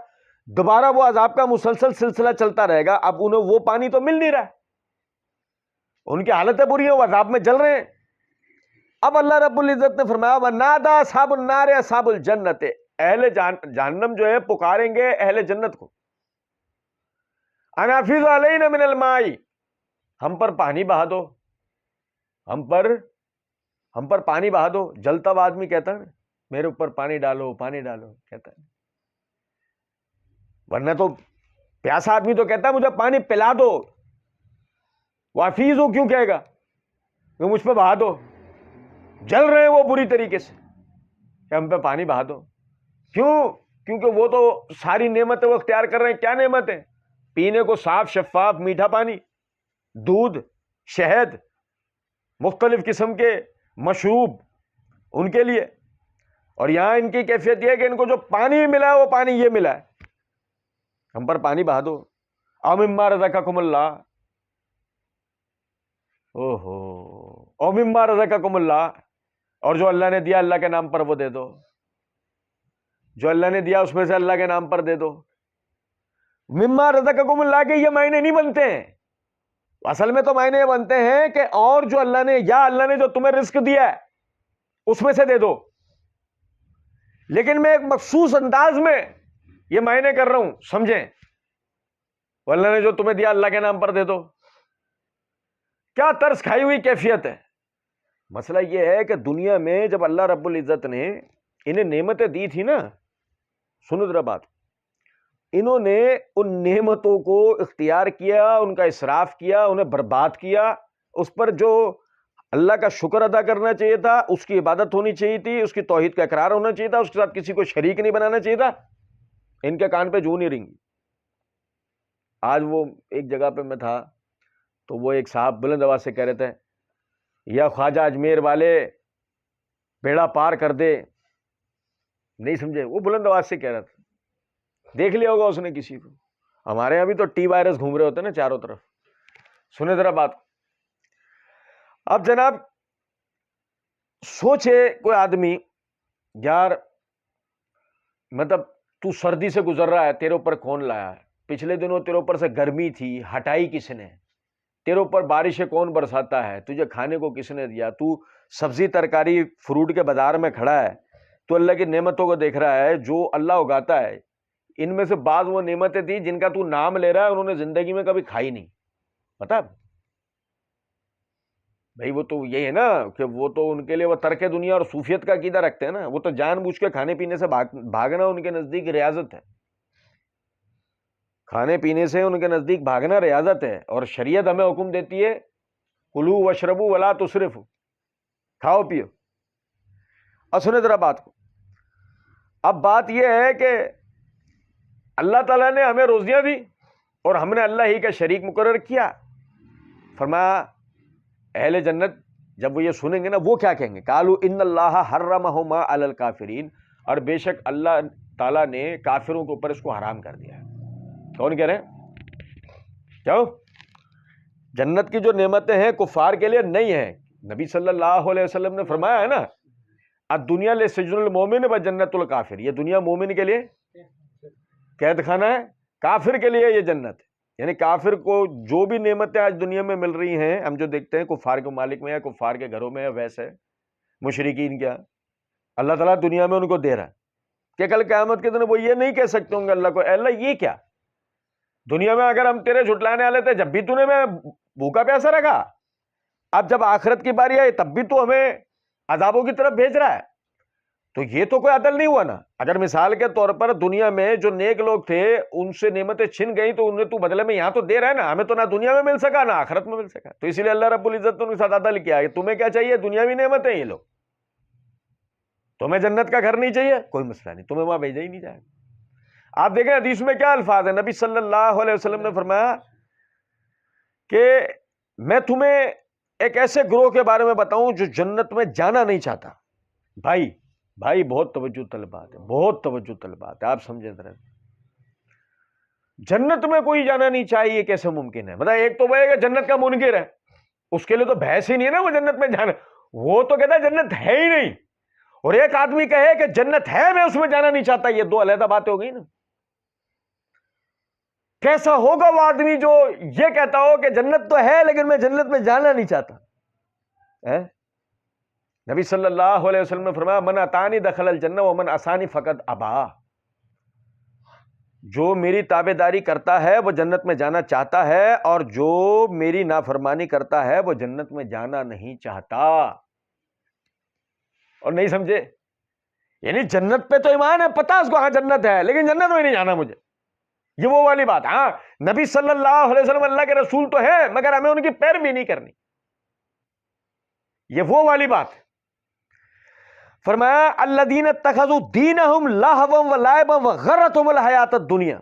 دوبارہ وہ عذاب کا مسلسل سلسلہ چلتا رہے گا۔ اب انہیں وہ پانی تو مل نہیں رہا، ان کی حالتیں بری ہیں، وہ عذاب میں جل رہے ہیں۔ اب اللہ رب العزت نے فرمایا وَنَادَى أَصْحَابُ النَّارِ أَصْحَابَ الْجَنَّةِ، اہل جہنم جو ہے پکاریں گے اہل جنت کو، أَنْ أَفِيضُ عَلَيْنَا مِنَ الْمَاءِ، ہم پر پانی بہا دو، ہم پر پانی بہا دو۔ جلتا ہوا آدمی کہتا ہے میرے اوپر پانی ڈالو، پانی ڈالو، کہتا ہے، ورنہ تو پیاسا آدمی تو کہتا ہے مجھے پانی پلا دو۔ وافیزو کیوں کہے گا کہ مجھ پہ بہا دو؟ جل رہے ہیں وہ بری طریقے سے کہ ہم پہ پانی بہا دو۔ کیوں؟ کیونکہ وہ تو ساری نعمتیں وہ اختیار کر رہے ہیں۔ کیا نعمتیں؟ پینے کو صاف شفاف میٹھا پانی، دودھ، شہد، مختلف قسم کے مشروب ان کے لیے، اور یہاں ان کی کیفیت یہ ہے کہ ان کو جو پانی ملا ہے وہ پانی یہ ملا ہے، ہم پر پانی بہا دو۔ او مما رزقکم اللہ، او مما رزقکم اللہ، اور جو اللہ نے دیا اللہ کے نام پر وہ دے دو، جو اللہ نے دیا اس میں سے اللہ کے نام پر دے دو۔ مما رزقکم اللہ کے یہ معنی نہیں بنتے ہیں، اصل میں تو معنی یہ بنتے ہیں کہ اور جو اللہ نے، یا اللہ نے جو تمہیں رزق دیا ہے اس میں سے دے دو، لیکن میں ایک مخصوص انداز میں یہ معنی کر رہا ہوں، سمجھیں۔ اللہ نے جو تمہیں دیا اللہ کے نام پر دے دو، کیا ترس کھائی ہوئی کیفیت ہے۔ مسئلہ یہ ہے کہ دنیا میں جب اللہ رب العزت نے انہیں نعمتیں دی تھی نا، سنو ذرا بات، انہوں نے ان نعمتوں کو اختیار کیا، ان کا اسراف کیا، انہیں برباد کیا۔ اس پر جو اللہ کا شکر ادا کرنا چاہیے تھا، اس کی عبادت ہونی چاہیے تھی، اس کی توحید کا اقرار ہونا چاہیے تھا، اس کے ساتھ کسی کو شریک نہیں بنانا چاہیے تھا، ان کے کان پہ جوں نہیں رنگی۔ آج وہ ایک جگہ پہ میں تھا تو وہ ایک صاحب بلند آواز سے کہہ رہے تھے یا خواجہ اجمیر والے بیڑا پار کر دے، نہیں سمجھے، وہ بلند آواز سے کہہ رہا تھا، دیکھ لیا ہوگا اس نے کسی کو۔ ہمارے یہاں بھی تو ٹی وائرس گھوم رہے ہوتے ہیں نا چاروں طرف۔ سنیں ذرا بات، اب جناب سوچے کوئی آدمی، یار مطلب تو سردی سے گزر رہا ہے، تیرے اوپر کون لایا ہے؟ پچھلے دنوں تیرے اوپر سے گرمی تھی، ہٹائی کس نے؟ تیرے اوپر بارشیں کون برساتا ہے؟ تجھے کھانے کو کس نے دیا؟ تو سبزی ترکاری فروٹ کے بازار میں کھڑا ہے، تو اللہ کی نعمتوں کو دیکھ رہا ہے جو اللہ اگاتا ہے۔ ان میں سے بعض وہ نعمتیں تھی جن کا تو نام لے رہا ہے، انہوں نے زندگی میں کبھی کھائی نہیں، پتا بھائی؟ وہ تو یہی ہے نا کہ وہ تو ان کے لیے وہ ترک دنیا اور صوفیت کا عقیدہ رکھتے ہیں نا، وہ تو جان بوجھ کے کھانے پینے سے بھاگنا ان کے نزدیک ریاضت ہے، کھانے پینے سے ان کے نزدیک بھاگنا ریاضت ہے، اور شریعت ہمیں حکم دیتی ہے کلو وشربو ولا تسرفو، کھاؤ پیو۔ اور سنیں ذرا بات کو، اب بات یہ ہے کہ اللہ تعالیٰ نے ہمیں روزیاں دی اور ہم نے اللہ ہی کا شریک مقرر کیا۔ فرمایا اہل جنت جب وہ یہ سنیں گے نا، وہ کیا کہیں گے؟ قالوا ان اللہ حرمہما علی الکافرین، اور بے شک اللہ تعالیٰ نے کافروں کے اوپر اس کو حرام کر دیا ہے۔ کون کہہ رہے ہیں؟ کیوں؟ جنت کی جو نعمتیں ہیں کفار کے لیے نہیں ہیں۔ نبی صلی اللہ علیہ وسلم نے فرمایا ہے نا، الدنیا لسجن المومن و جنت الکافر، یہ دنیا مومن کے لیے قید خانہ ہے، کافر کے لیے یہ جنت ہے۔ یعنی کافر کو جو بھی نعمتیں آج دنیا میں مل رہی ہیں، ہم جو دیکھتے ہیں کفار کے ممالک میں یا کفار کے گھروں میں یا ویسے مشرکین کیا، اللہ تعالیٰ دنیا میں ان کو دے رہا ہے کہ کل قیامت کے دن وہ یہ نہیں کہہ سکتے ہوں گے اللہ کو، اے اللہ یہ کیا؟ دنیا میں اگر ہم تیرے جھٹلانے والے تھے جب بھی تو نے میں بھوکا پیاسا رکھا، اب جب آخرت کی باری آئی تب بھی تو ہمیں عذابوں کی طرف بھیج رہا ہے، تو یہ تو کوئی عدل نہیں ہوا نا۔ اگر مثال کے طور پر دنیا میں جو نیک لوگ تھے ان سے نعمتیں چھن گئی تو انہیں تو بدلے میں یہاں تو دے رہا ہے نا، ہمیں تو نہ دنیا میں مل سکا نہ آخرت میں مل سکا، تو اسی لیے اللہ رب العزت نے ان کے ساتھ عدل کیا ہے۔ تمہیں کیا چاہیے؟ دنیاوی نعمتیں، یہ لو تمہیں جنت کا گھر نہیں چاہیے، کوئی مسئلہ نہیں، تمہیں وہاں بھیجا ہی نہیں جائے گا۔ آپ دیکھیں حدیث میں کیا الفاظ ہیں، نبی صلی اللہ علیہ وسلم نے فرمایا کہ میں تمہیں ایک ایسے گروہ کے بارے میں بتاؤں جو جنت میں جانا نہیں چاہتا. بھائی بہت توجہ طلب بات ہے, بہت توجہ طلب بات ہے, آپ سمجھیں ذرا. جنت میں کوئی جانا نہیں چاہیے, کیسے ممکن ہے؟ مطلب ایک تو وہ ہے کہ جنت کا منکر ہے, اس کے لیے تو بحث ہی نہیں ہے نا وہ جنت میں جانا, وہ تو کہتا ہے جنت ہے ہی نہیں. اور ایک آدمی کہے کہ جنت ہے, میں اس میں جانا نہیں چاہتا, یہ دو علیحدہ باتیں ہو گئی نا. کیسا ہوگا وہ آدمی جو یہ کہتا ہو کہ جنت تو ہے لیکن میں جنت میں جانا نہیں چاہتا. نبی صلی اللہ علیہ وسلم نے فرمایا من اتانی دخل الجنہ ومن عصانی فقد ابا. جو میری تابعداری کرتا ہے وہ جنت میں جانا چاہتا ہے, اور جو میری نافرمانی کرتا ہے وہ جنت میں جانا نہیں چاہتا. اور نہیں سمجھے؟ یعنی جنت پہ تو ایمان ہے, پتا اس کو ہاں جنت ہے, لیکن جنت میں نہیں جانا مجھے. یہ وہ والی بات. ہاں نبی صلی اللہ علیہ وسلم اللہ کے رسول تو ہے, مگر ہمیں ان کی پیروی نہیں کرنی. یہ وہ والی بات ہے. فرمایا الذین اتخذوا دینہم لہوا ولعبا وغرتہم الحیات الدنیا.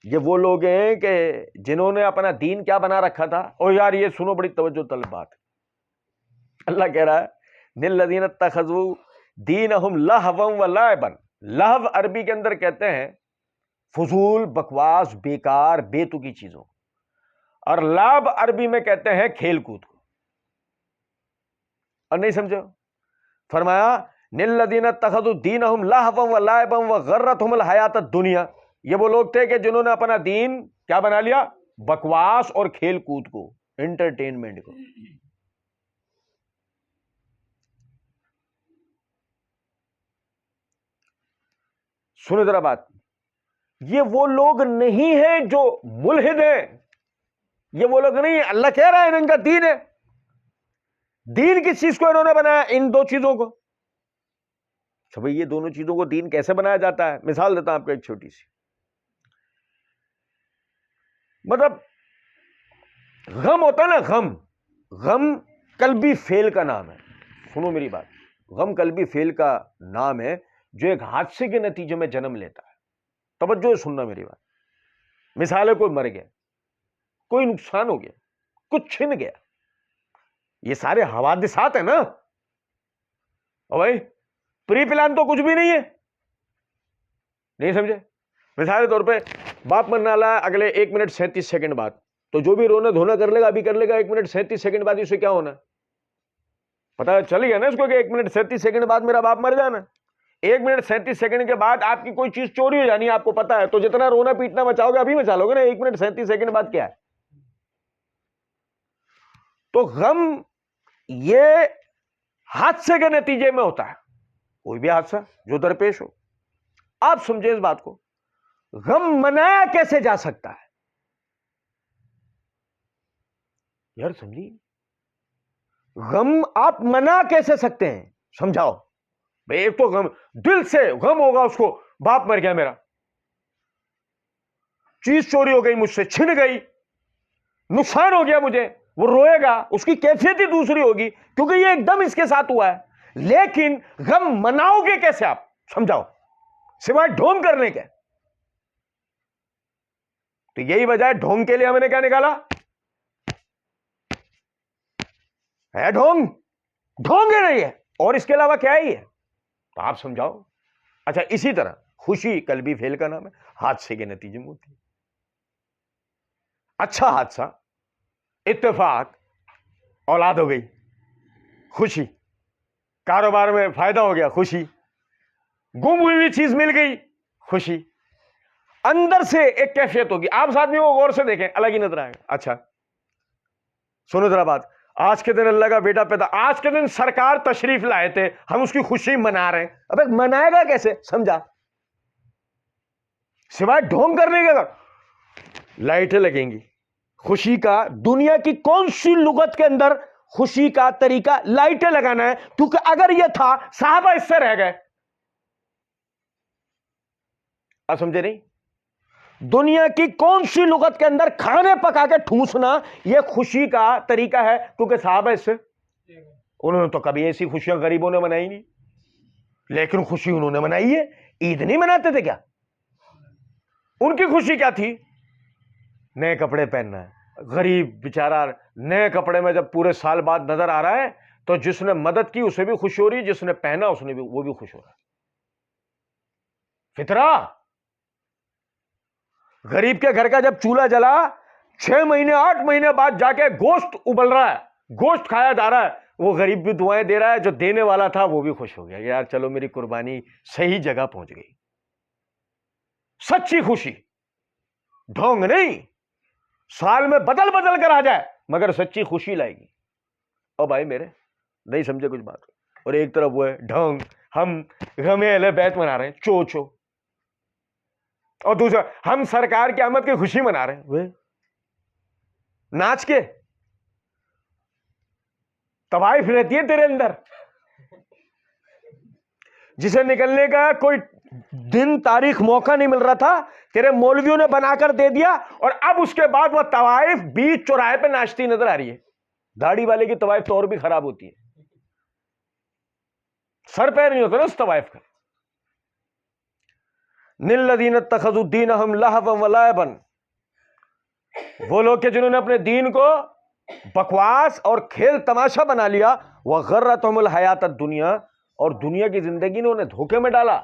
یہ وہ لوگ ہیں کہ جنہوں نے اپنا دین کیا بنا رکھا تھا. او یار یہ سنو, بڑی توجہ طلب بات ہے. اللہ کہہ رہا ہے الذین اتخذوا دینہم لہوا ولعبا. لہو عربی کے اندر کہتے ہیں فضول, بکواس, بیکار, بے تکی چیزوں, اور لعب عربی میں کہتے ہیں کھیل کود کو. اور نہیں سمجھو؟ فرمایا الذین اتخذوا دینہم لہوا ولعبا وغرتہم الحیات الدنیا. یہ وہ لوگ تھے کہ جنہوں نے اپنا دین کیا بنا لیا؟ بکواس اور کھیل کود کو, انٹرٹینمنٹ کو. سنو ذرا بات, یہ وہ لوگ نہیں ہیں جو ملحد ہیں, یہ وہ لوگ نہیں ہیں. اللہ کہہ رہا ہے ان کا دین ہے. دین کس چیز کو انہوں نے بنایا؟ ان دو چیزوں کو. بھائی یہ دونوں چیزوں کو دین کیسے بنایا جاتا ہے؟ مثال دیتا ہوں آپ کو ایک چھوٹی سی. مطلب غم ہوتا ہے نا, غم قلبی فعل کا نام ہے. سنو میری بات, غم قلبی فعل کا نام ہے جو ایک حادثے کے نتیجے میں جنم لیتا ہے. توجہ سننا میری بات. مثال ہے کوئی مر گیا, کوئی نقصان ہو گیا, کچھ چھن گیا, یہ سارے حوادثات ہیں نا. اور بھائی پری پلان تو کچھ بھی نہیں ہے, نہیں سمجھے؟ مثال کے طور پہ باپ مرنے والا ہے اگلے 1 منٹ 37 سیکنڈ بعد, تو جو بھی رونا دھونا کر لے گا ابھی کر لے گا, 1 منٹ 37 سیکنڈ بعد اسے کیا ہونا, پتا چل گیا نا اس کو کہ 1 منٹ 37 سیکنڈ بعد میرا باپ مر جانا. 1 منٹ 37 سیکنڈ کے بعد آپ کی کوئی چیز چوری ہو جانی ہے, آپ کو پتا ہے, تو جتنا رونا پیٹنا مچاؤ گے ابھی مچا لو گے نا. 1 منٹ 37 سیکنڈ بعد کیا ہے؟ تو غم یہ حادثے کے نتیجے میں ہوتا ہے, کوئی بھی حادثہ جو درپیش ہو. آپ سمجھے اس بات کو. غم منایا کیسے جا سکتا ہے یار؟ سمجھیے, غم آپ منا کیسے سکتے ہیں؟ سمجھاؤ بھئی. ایک تو غم دل سے غم ہوگا اس کو, باپ مر گیا میرا, چیز چوری ہو گئی مجھ سے, چھن گئی, نقصان ہو گیا مجھے, وہ روئے گا, اس کی کیفیت ہی دوسری ہوگی کیونکہ یہ ایک دم اس کے ساتھ ہوا ہے. لیکن غم مناؤ گے کیسے آپ؟ سمجھاؤ, سوائے ڈھونگ کرنے کے. تو یہی وجہ ہے ڈھونگ کے لیے ہم نے کیا نکالا ہے, ڈھونگ ہے نہیں ہے, اور اس کے علاوہ کیا ہی ہے؟ تو آپ سمجھاؤ. اچھا اسی طرح خوشی قلبی فعل کا نام ہے, حادثے کے نتیجے میں ہوتی ہے. اچھا حادثہ, اتفاق, اولاد ہو گئی, خوشی, کاروبار میں فائدہ ہو گیا, خوشی, گم ہوئی چیز مل گئی, خوشی. اندر سے ایک کیفیت ہوگی. آپ اس آدمی کو غور سے دیکھیں, الگ ہی نظر آئے گا. اچھا سنو ذرا بات. آج کے دن اللہ کا بیٹا پیدا, آج کے دن سرکار تشریف لائے تھے, ہم اس کی خوشی منا رہے ہیں. ابے منائے گا کیسے؟ سمجھا؟ سوائے ڈھونگ کرنے کے. لائٹیں لگیں گی, خوشی کا دنیا کی کون سی لغت کے اندر خوشی کا طریقہ لائٹیں لگانا ہے؟ کیونکہ اگر یہ تھا صحابہ اس سے رہ گئے. آپ سمجھے نہیں؟ دنیا کی کون سی لغت کے اندر کھانے پکا کے ٹھوسنا یہ خوشی کا طریقہ ہے؟ کیونکہ صحابہ اس سے, انہوں نے تو کبھی ایسی خوشیاں غریبوں نے منائی نہیں, لیکن خوشی انہوں نے منائی ہے. عید نہیں مناتے تھے کیا؟ ان کی خوشی کیا تھی؟ نئے کپڑے پہننا ہے, غریب بیچارہ نئے کپڑے میں جب پورے سال بعد نظر آ رہا ہے تو جس نے مدد کی اسے بھی خوشی ہو رہی ہے، جس نے پہنا اس نے بھی، وہ بھی خوش ہو رہا ہے. فطرہ. غریب کے گھر کا جب چولہا جلا 6 مہینے 8 مہینے بعد جا کے گوشت ابل رہا ہے، گوشت کھایا جا رہا ہے، وہ غریب بھی دعائیں دے رہا ہے، جو دینے والا تھا وہ بھی خوش ہو گیا، یار چلو میری قربانی صحیح جگہ پہنچ گئی. سچی خوشی، ڈھونگ نہیں. سال میں بدل بدل کر آ جائے مگر سچی خوشی لائے گی. او بھائی میرے نہیں سمجھے کچھ بات. اور ایک طرف وہ ہے ڈھونگ، ہم غم اہل بیت منا رہے ہیں چو چو، اور دوسرا ہم سرکار کی آمد کی خوشی منا رہے ہیں وہ ناچ کے. طوائف رہتی ہے تیرے اندر، جسے نکلنے کا کوئی دن تاریخ موقع نہیں مل رہا تھا، تیرے مولویوں نے بنا کر دے دیا، اور اب اس کے بعد وہ طوائف بیچ چوراہے پہ ناچتی نظر آ رہی ہے. داڑھی والے کی طوائف تو اور بھی خراب ہوتی ہے، سر پیر نہیں ہوتا نا اس طوائف کا. للذین اتخذوا دینہم لہوا ولعبا، وہ لوگ کہ جنہوں نے اپنے دین کو بکواس اور کھیل تماشا بنا لیا. وغرتہم الحیات الدنیا، اور دنیا کی زندگی نے انہیں دھوکے میں ڈالا.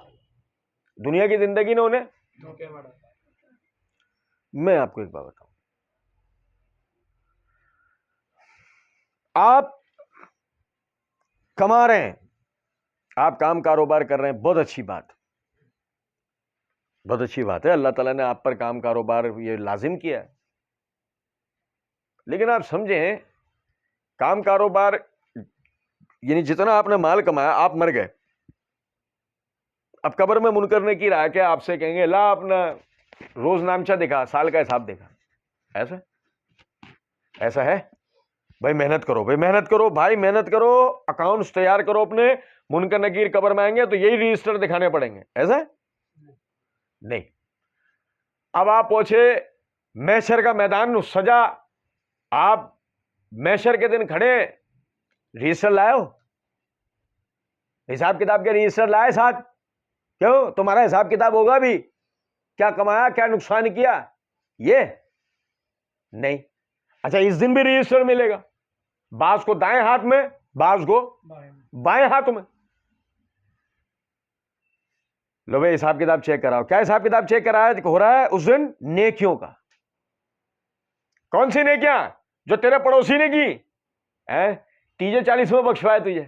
دنیا کی زندگی نے انہیں دھوکے میں ڈالا. میں آپ کو ایک بات بتاؤں، آپ کما رہے ہیں، آپ کام کاروبار کر رہے ہیں، بہت اچھی بات، بہت اچھی بات ہے. اللہ تعالیٰ نے آپ پر کام کاروبار یہ لازم کیا ہے. لیکن آپ سمجھیں کام کاروبار یعنی جتنا آپ نے مال کمایا، آپ مر گئے، اب قبر میں منکر نے کی رہا کہ آپ سے کہیں گے لا اپنا روز نامچہ دکھا، سال کا حساب دکھا. ایسا ہے؟ بھائی محنت کرو، بھائی محنت کرو، بھائی محنت کرو، اکاؤنٹس تیار کرو اپنے. منکر نکیر قبر میں آئیں گے تو یہی رجسٹر دکھانے پڑیں گے. ایسا نہیں. اب آپ پہنچے محشر کا میدان نو سجا، آپ محشر کے دن کھڑے، رجسٹر لائے ہو؟ حساب کتاب کے رجسٹر لائے ساتھ؟ کیوں؟ تمہارا حساب کتاب ہوگا بھی، کیا کمایا کیا نقصان کیا، یہ نہیں. اچھا اس دن بھی رجسٹر ملے گا، بعض کو دائیں ہاتھ میں، بعض کو بائیں ہاتھ میں. لو بھائی حساب کتاب چیک کراؤ. کیا حساب کتاب چیک ہو رہا ہے اس دن؟ نیکیوں کا. کون سی نیکیاں؟ جو تیرے پڑوسی نے کی، تیجے 40 میں بخشوائے تجھے.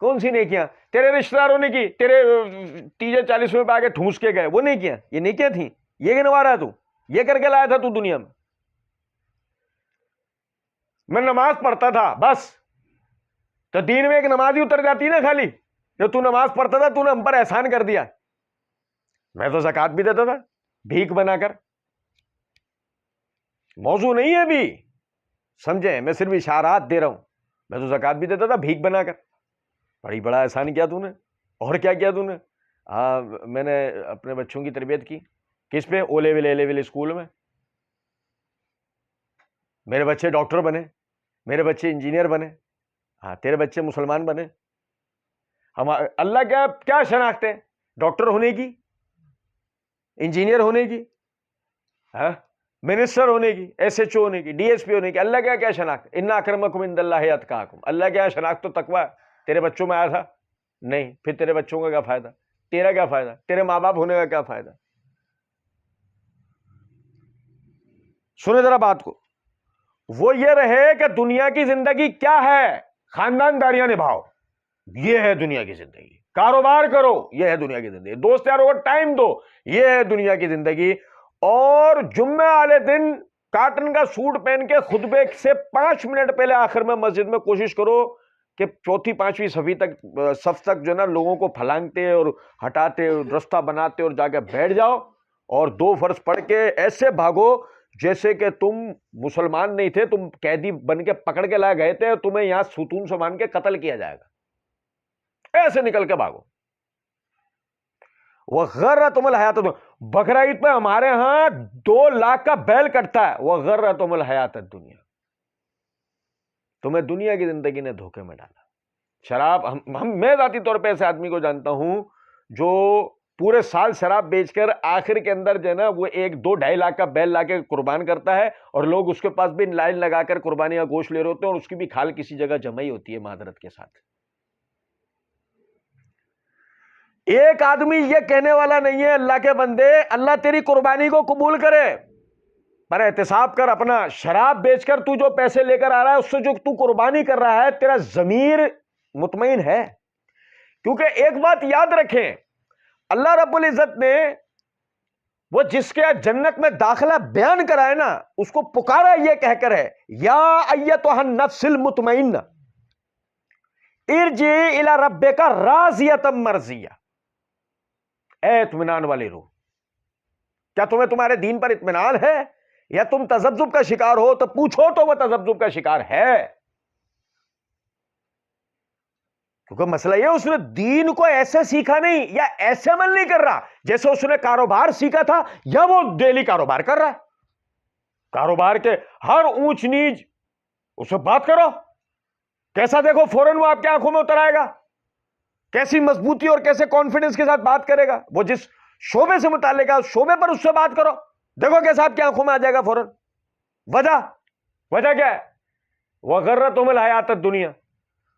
کون سی نیکیاں؟ تیرے رشتہ داروں نے کی، تیرے تیجے 40 میں آگے ٹھونس کے گئے، وہ نیکیاں. یہ نیکیاں تھیں؟ یہ گنوا رہا ہے تو؟ یہ کر کے لایا تھا تو دنیا میں؟ میں نماز پڑھتا تھا بس، تو دین میں ایک نماز ہی اتر جاتی نا خالی. جو تو نماز پڑھتا تھا تو نے ہم پر احسان کر دیا. میں تو زکات بھی دیتا تھا بھیک بنا کر. موضوع نہیں ہے بھی، سمجھیں، میں صرف اشارات دے رہا ہوں. میں تو زکات بھی دیتا تھا بھیک بنا کر. بڑی بڑا احسان کیا تو نے. اور کیا کیا تو نے؟ میں نے اپنے بچوں کی تربیت کی. کس پہ؟ او لیول اے لیول اسکول میں. میرے بچے ڈاکٹر بنے، میرے بچے انجینئر بنے. تیرے بچے مسلمان بنے. ہم اللہ کیا شناخت ہے؟ ڈاکٹر ہونے کی، انجینئر ہونے کی، منسٹر ہونے کی، ایس ایچ او ہونے کی، ڈی ایس پی ہونے کی. اللہ کیا شناخت؟ ان اکرمکم عند اللہ اتقاکم. اللہ کیا شناخت تو تقوی. تیرے بچوں میں آیا تھا؟ نہیں. پھر تیرے بچوں کا کیا فائدہ؟ تیرا کیا فائدہ؟ تیرے ماں باپ ہونے کا کیا فائدہ؟ سنیں ذرا بات کو. وہ یہ رہے کہ دنیا کی زندگی کیا ہے؟ خاندانداریاں نبھاؤ، یہ ہے دنیا کی زندگی. کاروبار کرو، یہ ہے دنیا کی زندگی. دوست یاروں کو ٹائم دو، یہ ہے دنیا کی زندگی. اور جمعہ والے دن کاٹن کا سوٹ پہن کے خطبے سے 5 منٹ پہلے آخر میں مسجد میں کوشش کرو کہ 4تھی 5ویں صف تک جو ہے نا لوگوں کو پھلانگتے اور ہٹاتے رستہ بناتے اور جا کے بیٹھ جاؤ، اور 2 فرض پڑھ کے ایسے بھاگو جیسے کہ تم مسلمان نہیں تھے، تم قیدی بن کے پکڑ کے لائے گئے تھے، تمہیں یہاں ستون سے مان کے قتل کیا جائے گا. ایسے نکل کے بھاگو. وغرتہم الحیات الدنیا. بقرعید پہ ہمارے ہاں 2 لاکھ کا بیل کٹتا ہے. وغرتہم الحیات الدنیا. تمہیں دنیا کی زندگی نے دھوکے میں ڈالا. شراب، میں ذاتی طور پہ ایسے آدمی کو جانتا ہوں جو پورے سال شراب بیچ کر آخر کے اندر جو ہے نا وہ 1-2-2.5 لاکھ کا بیل لا کے قربان کرتا ہے، اور لوگ اس کے پاس بھی لائن لگا کر قربانی کا گوشت لے رہے ہوتے ہیں، اور اس کی بھی کھال کسی جگہ جمع ہی ہوتی ہے معذرت کے ساتھ۔ ایک آدمی یہ کہنے والا نہیں ہے اللہ کے بندے اللہ تیری قربانی کو قبول کرے، پر احتساب کر اپنا شراب بیچ کر تو جو پیسے لے کر آ رہا ہے اس سے جو تو قربانی کر رہا ہے تیرا ضمیر مطمئن ہے؟ کیونکہ ایک بات یاد رکھیں، اللہ رب العزت نے وہ جس کے جنت میں داخلہ بیان کرائے نا اس کو پکارا یہ کہہ کر ہے، یا ایتھا النفس المطمئنہ ارجعی الی ربک راضیۃ مرضیہ، اے اطمینان والی روح، کیا تمہیں تمہارے دین پر اطمینان ہے یا تم تذبذب کا شکار ہو؟ تو پوچھو تو وہ تذبذب کا شکار ہے، کیونکہ مسئلہ یہ اس نے دین کو ایسے سیکھا نہیں یا ایسے عمل نہیں کر رہا جیسے اس نے کاروبار سیکھا تھا، یا وہ ڈیلی کاروبار کر رہا ہے۔ کاروبار کے ہر اونچ نیچ اس سے بات کرو، کیسا دیکھو فوراً وہ آپ کی آنکھوں میں اتر آئے گا، کیسی مضبوطی اور کیسے کانفیڈنس کے ساتھ بات کرے گا۔ وہ جس شعبے سے متعلق ہے اس شعبے پر اس سے بات کرو، دیکھو کیسا آپ کی آنکھوں میں آ جائے گا فوراً۔ وجہ کیا ہے؟ وغرتہم الحیات الدنیا،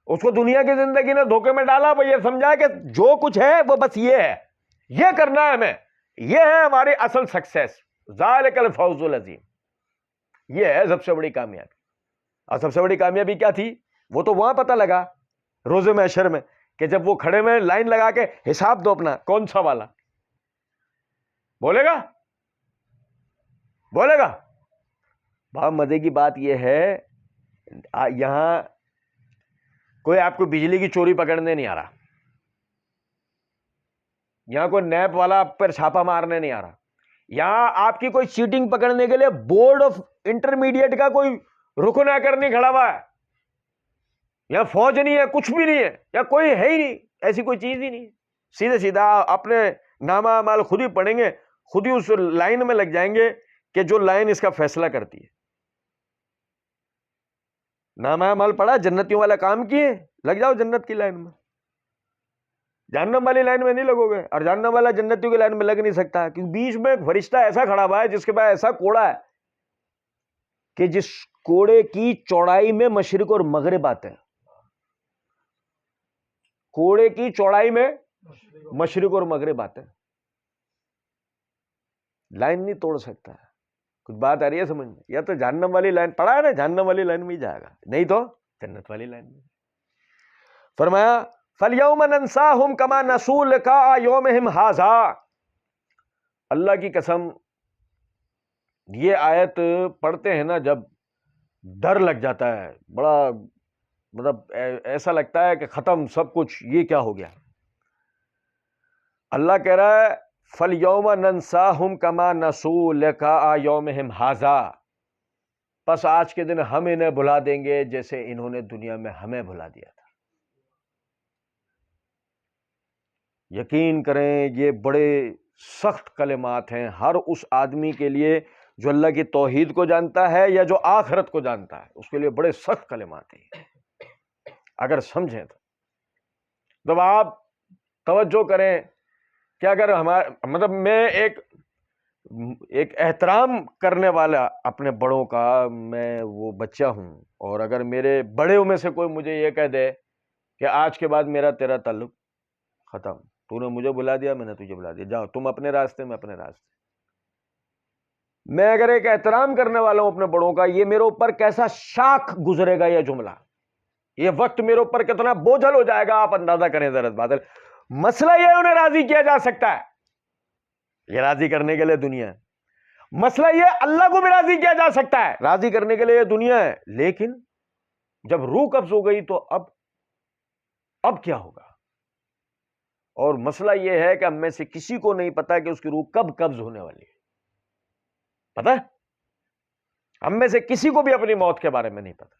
اس کو دنیا کی زندگی نے دھوکے میں ڈالا، وہ یہ سمجھا کہ جو کچھ ہے وہ بس یہ ہے، یہ کرنا ہے ہمیں، یہ ہے ہماری اصل سکسیس، ذالک الفوز العظیم، یہ ہے سب سے بڑی کامیابی۔ اور سب سے بڑی کامیابی کیا تھی؟ وہ تو وہاں پتہ لگا روز محشر میں، کہ جب وہ کھڑے میں لائن لگا کے حساب دو اپنا، کون سا والا بولے گا؟ بہت مزے کی بات یہ ہے، یہاں کوئی آپ کو بجلی کی چوری پکڑنے نہیں آ رہا، یہاں کوئی نیب والا آپ پر چھاپا مارنے نہیں آ رہا، یہاں آپ کی کوئی چیٹنگ پکڑنے کے لیے بورڈ آف انٹرمیڈیٹ کا کوئی رکن آ کر نہیں کھڑا ہوا ہے، یہاں فوج نہیں ہے، کچھ بھی نہیں ہے، یا کوئی ہے ہی نہیں، ایسی کوئی چیز ہی نہیں، سیدھے سیدھا اپنے نامہ اعمال خود ہی پڑھیں گے، خود ہی اس لائن میں لگ جائیں گے کہ جو لائن اس کا فیصلہ کرتی ہے۔ نامہ اعمال پڑھا، جنتیوں والا کام کیے، لگ جاؤ جنت کی لائن میں، جہنم والی لائن میں نہیں لگو گے، اور جہنم والا جنتیوں کی لائن میں لگ نہیں سکتا، کیونکہ بیچ میں ایک فرشتہ ایسا کھڑا ہوا ہے جس کے پاس ایسا کوڑا ہے کہ جس کوڑے کی چوڑائی میں مشرق اور مغرب آتے ہیں، کوڑے کی چوڑائی میں مشرق اور مغرب آتے ہیں، لائن نہیں توڑ سکتا ہے۔ کچھ بات آ رہی ہے سمجھ میں؟ یا تو جہنم والی لائن پڑھا ہے نا، جہنم والی لائن میں ہی جائے گا، نہیں تو جنت والی لائن میں۔ فرمایا فَالْيَوْمَ نَنْسَاهُمْ كَمَا نَسُوا لِقَاءَ يَوْمِهِمْ هَٰذَا، اللہ کی قسم یہ آیت پڑھتے ہیں نا جب ڈر لگ جاتا ہے، بڑا مطلب ایسا لگتا ہے کہ ختم سب کچھ، یہ کیا ہو گیا۔ اللہ کہہ رہا ہے فَالْيَوْمَ نَنْسَاهُمْ كَمَا نَسُوا لِقَاءَ يَوْمِهِمْ هَٰذَا، پس آج کے دن ہم انہیں بھلا دیں گے جیسے انہوں نے دنیا میں ہمیں بھلا دیا تھا۔ یقین کریں یہ بڑے سخت کلمات ہیں ہر اس آدمی کے لیے جو اللہ کی توحید کو جانتا ہے یا جو آخرت کو جانتا ہے، اس کے لیے بڑے سخت کلمات ہیں اگر سمجھیں تو۔ جب آپ توجہ کریں کہ اگر ہمارا مطلب میں ایک احترام کرنے والا اپنے بڑوں کا، میں وہ بچہ ہوں، اور اگر میرے بڑوں میں سے کوئی مجھے یہ کہہ دے کہ آج کے بعد میرا تیرا تعلق ختم، تو نے مجھے بلا دیا، میں نے تجھے بلا دیا، جاؤ تم اپنے راستے میں اپنے راستے۔ میں اگر ایک احترام کرنے والا ہوں اپنے بڑوں کا، یہ میرے اوپر کیسا شاک گزرے گا یہ جملہ، یہ وقت میرے اوپر کتنا بوجھل ہو جائے گا، آپ اندازہ کریں ذرا بادل۔ مسئلہ یہ انہیں راضی کیا جا سکتا ہے، یہ راضی کرنے کے لیے دنیا ہے، مسئلہ یہ اللہ کو بھی راضی کیا جا سکتا ہے، راضی کرنے کے لیے یہ دنیا ہے، لیکن جب روح قبض ہو گئی تو اب کیا ہوگا؟ اور مسئلہ یہ ہے کہ ہم میں سے کسی کو نہیں پتا کہ اس کی روح کب قبض ہونے والی ہے، پتہ ہے؟ ہم میں سے کسی کو بھی اپنی موت کے بارے میں نہیں پتا۔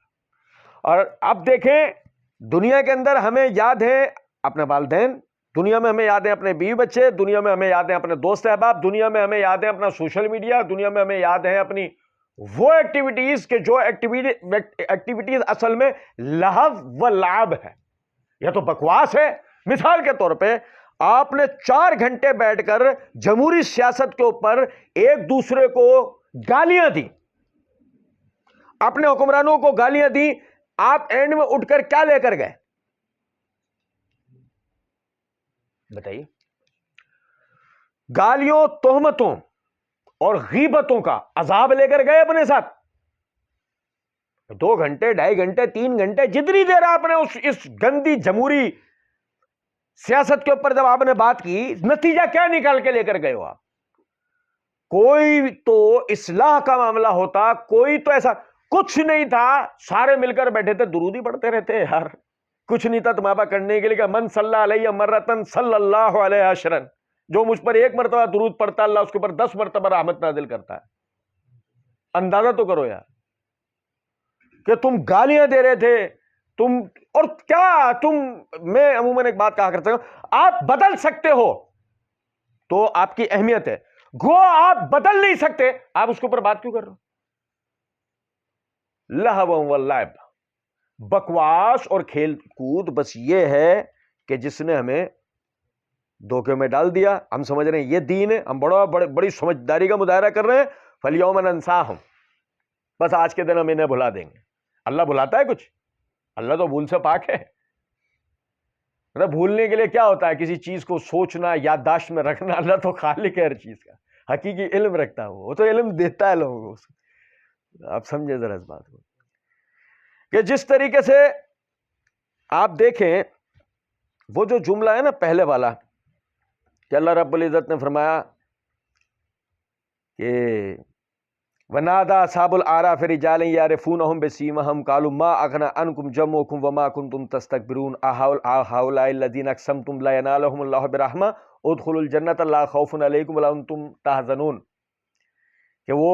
اور اب دیکھیں دنیا کے اندر ہمیں یاد ہے اپنے والدین، دنیا میں ہمیں یاد ہیں اپنے بیوی بچے، دنیا میں ہمیں یاد ہیں اپنے دوست احباب، دنیا میں ہمیں یاد ہے اپنا سوشل میڈیا، دنیا میں ہمیں یاد ہے اپنی وہ ایکٹیویٹیز کہ جو ایکٹیویٹیز اصل میں لہو و لعب ہے یا تو بکواس ہے۔ مثال کے طور پہ آپ نے 4 گھنٹے بیٹھ کر جمہوری سیاست کے اوپر ایک دوسرے کو گالیاں دی، اپنے حکمرانوں کو گالیاں دی، آپ اینڈ میں اٹھ کر کیا لے کر گئے بتائیے؟ گالیوں، تہمتوں اور غیبتوں کا عذاب لے کر گئے اپنے ساتھ۔ 2 گھنٹے، 2.5 گھنٹے، 3 گھنٹے، جتنی دیر آپ نے اس گندی جمہوری سیاست کے اوپر جب آپ نے بات کی، نتیجہ کیا نکال کے لے کر گئے ہو آپ؟ کوئی تو اصلاح کا معاملہ ہوتا، کوئی تو ایسا کچھ نہیں تھا، سارے مل کر بیٹھے تھے، درود ہی پڑھتے رہتے یار، کچھ نہیں تھا تمہارا کرنے کے لیے کہ من صلی علیہ مرتن صلی اللہ علیہ عشرن، جو مجھ پر 1 مرتبہ درود پڑھتا اللہ اس کے اوپر 10 مرتبہ رحمت نازل کرتا ہے۔ اندازہ تو کرو یار کہ تم گالیاں دے رہے تھے، تم اور کیا میں عموماً ایک بات کہا کرتا ہوں، آپ بدل سکتے ہو تو آپ کی اہمیت ہے، گو آپ بدل نہیں سکتے، آپ اس کے اوپر بات کیوں کر رہے ہو؟ لہو و لعب، بکواس اور کھیل کود، بس یہ ہے کہ جس نے ہمیں دھوکے میں ڈال دیا۔ ہم سمجھ رہے ہیں یہ دین ہے، ہم بڑی سمجھداری کا مظاہرہ کر رہے ہیں، فَالْيَوْمَ نَنْسَاهُمْ، بس آج کے دن ہم انہیں بھلا دیں گے۔ اللہ بھلاتا ہے کچھ؟ اللہ تو بھول سے پاک ہے۔ بھولنے کے لیے کیا ہوتا ہے؟ کسی چیز کو سوچنا، یادداشت میں رکھنا، اللہ تو خالق ہے ہر چیز کا، حقیقی علم رکھتا ہے، وہ تو علم دیتا ہے لوگوں کو۔ آپ سمجھے ذرا اس بات کو کہ جس طریقے سے آپ دیکھیں وہ جو جملہ ہے نا پہلے والا کہ اللہ رب العزت نے فرمایا کہ وَنَادَى أَصْحَابُ الْأَعْرَافِ رِجَالًا يَعْرِفُونَهُم بِسِيمَاهُمْ قَالُوا مَا أَغْنَىٰ عَنكُمْ جَمْعُكُمْ وَمَا كُنتُمْ تَسْتَكْبِرُونَ أَهَٰؤُلَاءِ الَّذِينَ أَقْسَمْتُمْ لَا يَنَالُهُمُ اللَّهُ بِرَحْمَةٍ ادْخُلُوا الْجَنَّةَ لَا خَوْفٌ عَلَيْكُمْ وَلَا أَنتُمْ تَحْزَنُونَ، کہ وہ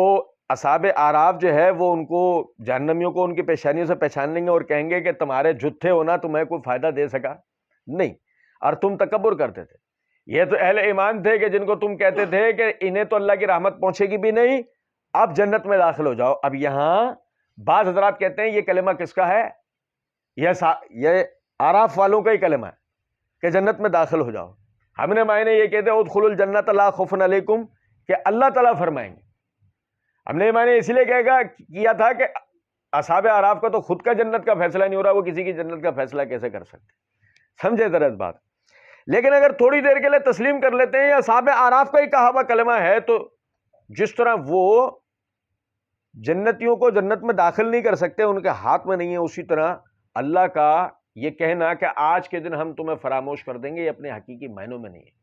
اصحاب اعراف جو ہے وہ ان کو جہنمیوں کو ان کی پیشانیوں سے پہچان لیں گے اور کہیں گے کہ تمہارے جھوٹے ہونا تمہیں کوئی فائدہ دے سکا نہیں، اور تم تکبر کرتے تھے۔ یہ تو اہل ایمان تھے کہ جن کو تم کہتے تھے کہ انہیں تو اللہ کی رحمت پہنچے گی بھی نہیں، آپ جنت میں داخل ہو جاؤ۔ اب یہاں بعض حضرات کہتے ہیں یہ کلمہ کس کا ہے؟ یہ اعراف والوں کا ہی کلمہ ہے کہ جنت میں داخل ہو جاؤ۔ ہم نے معنی یہ کہتے ہیں ادخلوا الجنۃ لا خوف علیکم، کہ اللہ تعالیٰ فرمائیں گے۔ ہم نے معنی اس لیے کیا تھا کہ اصحاب اعراف کا تو خود کا جنت کا فیصلہ نہیں ہو رہا، وہ کسی کی جنت کا فیصلہ کیسے کر سکتے؟ سمجھے ذرا اس بات۔ لیکن اگر تھوڑی دیر کے لیے تسلیم کر لیتے ہیں یہ اصحاب اعراف کا ہی کہا ہوا کلمہ ہے، تو جس طرح وہ جنتیوں کو جنت میں داخل نہیں کر سکتے، ان کے ہاتھ میں نہیں ہے، اسی طرح اللہ کا یہ کہنا کہ آج کے دن ہم تمہیں فراموش کر دیں گے، یہ اپنے حقیقی معنوں میں نہیں ہے۔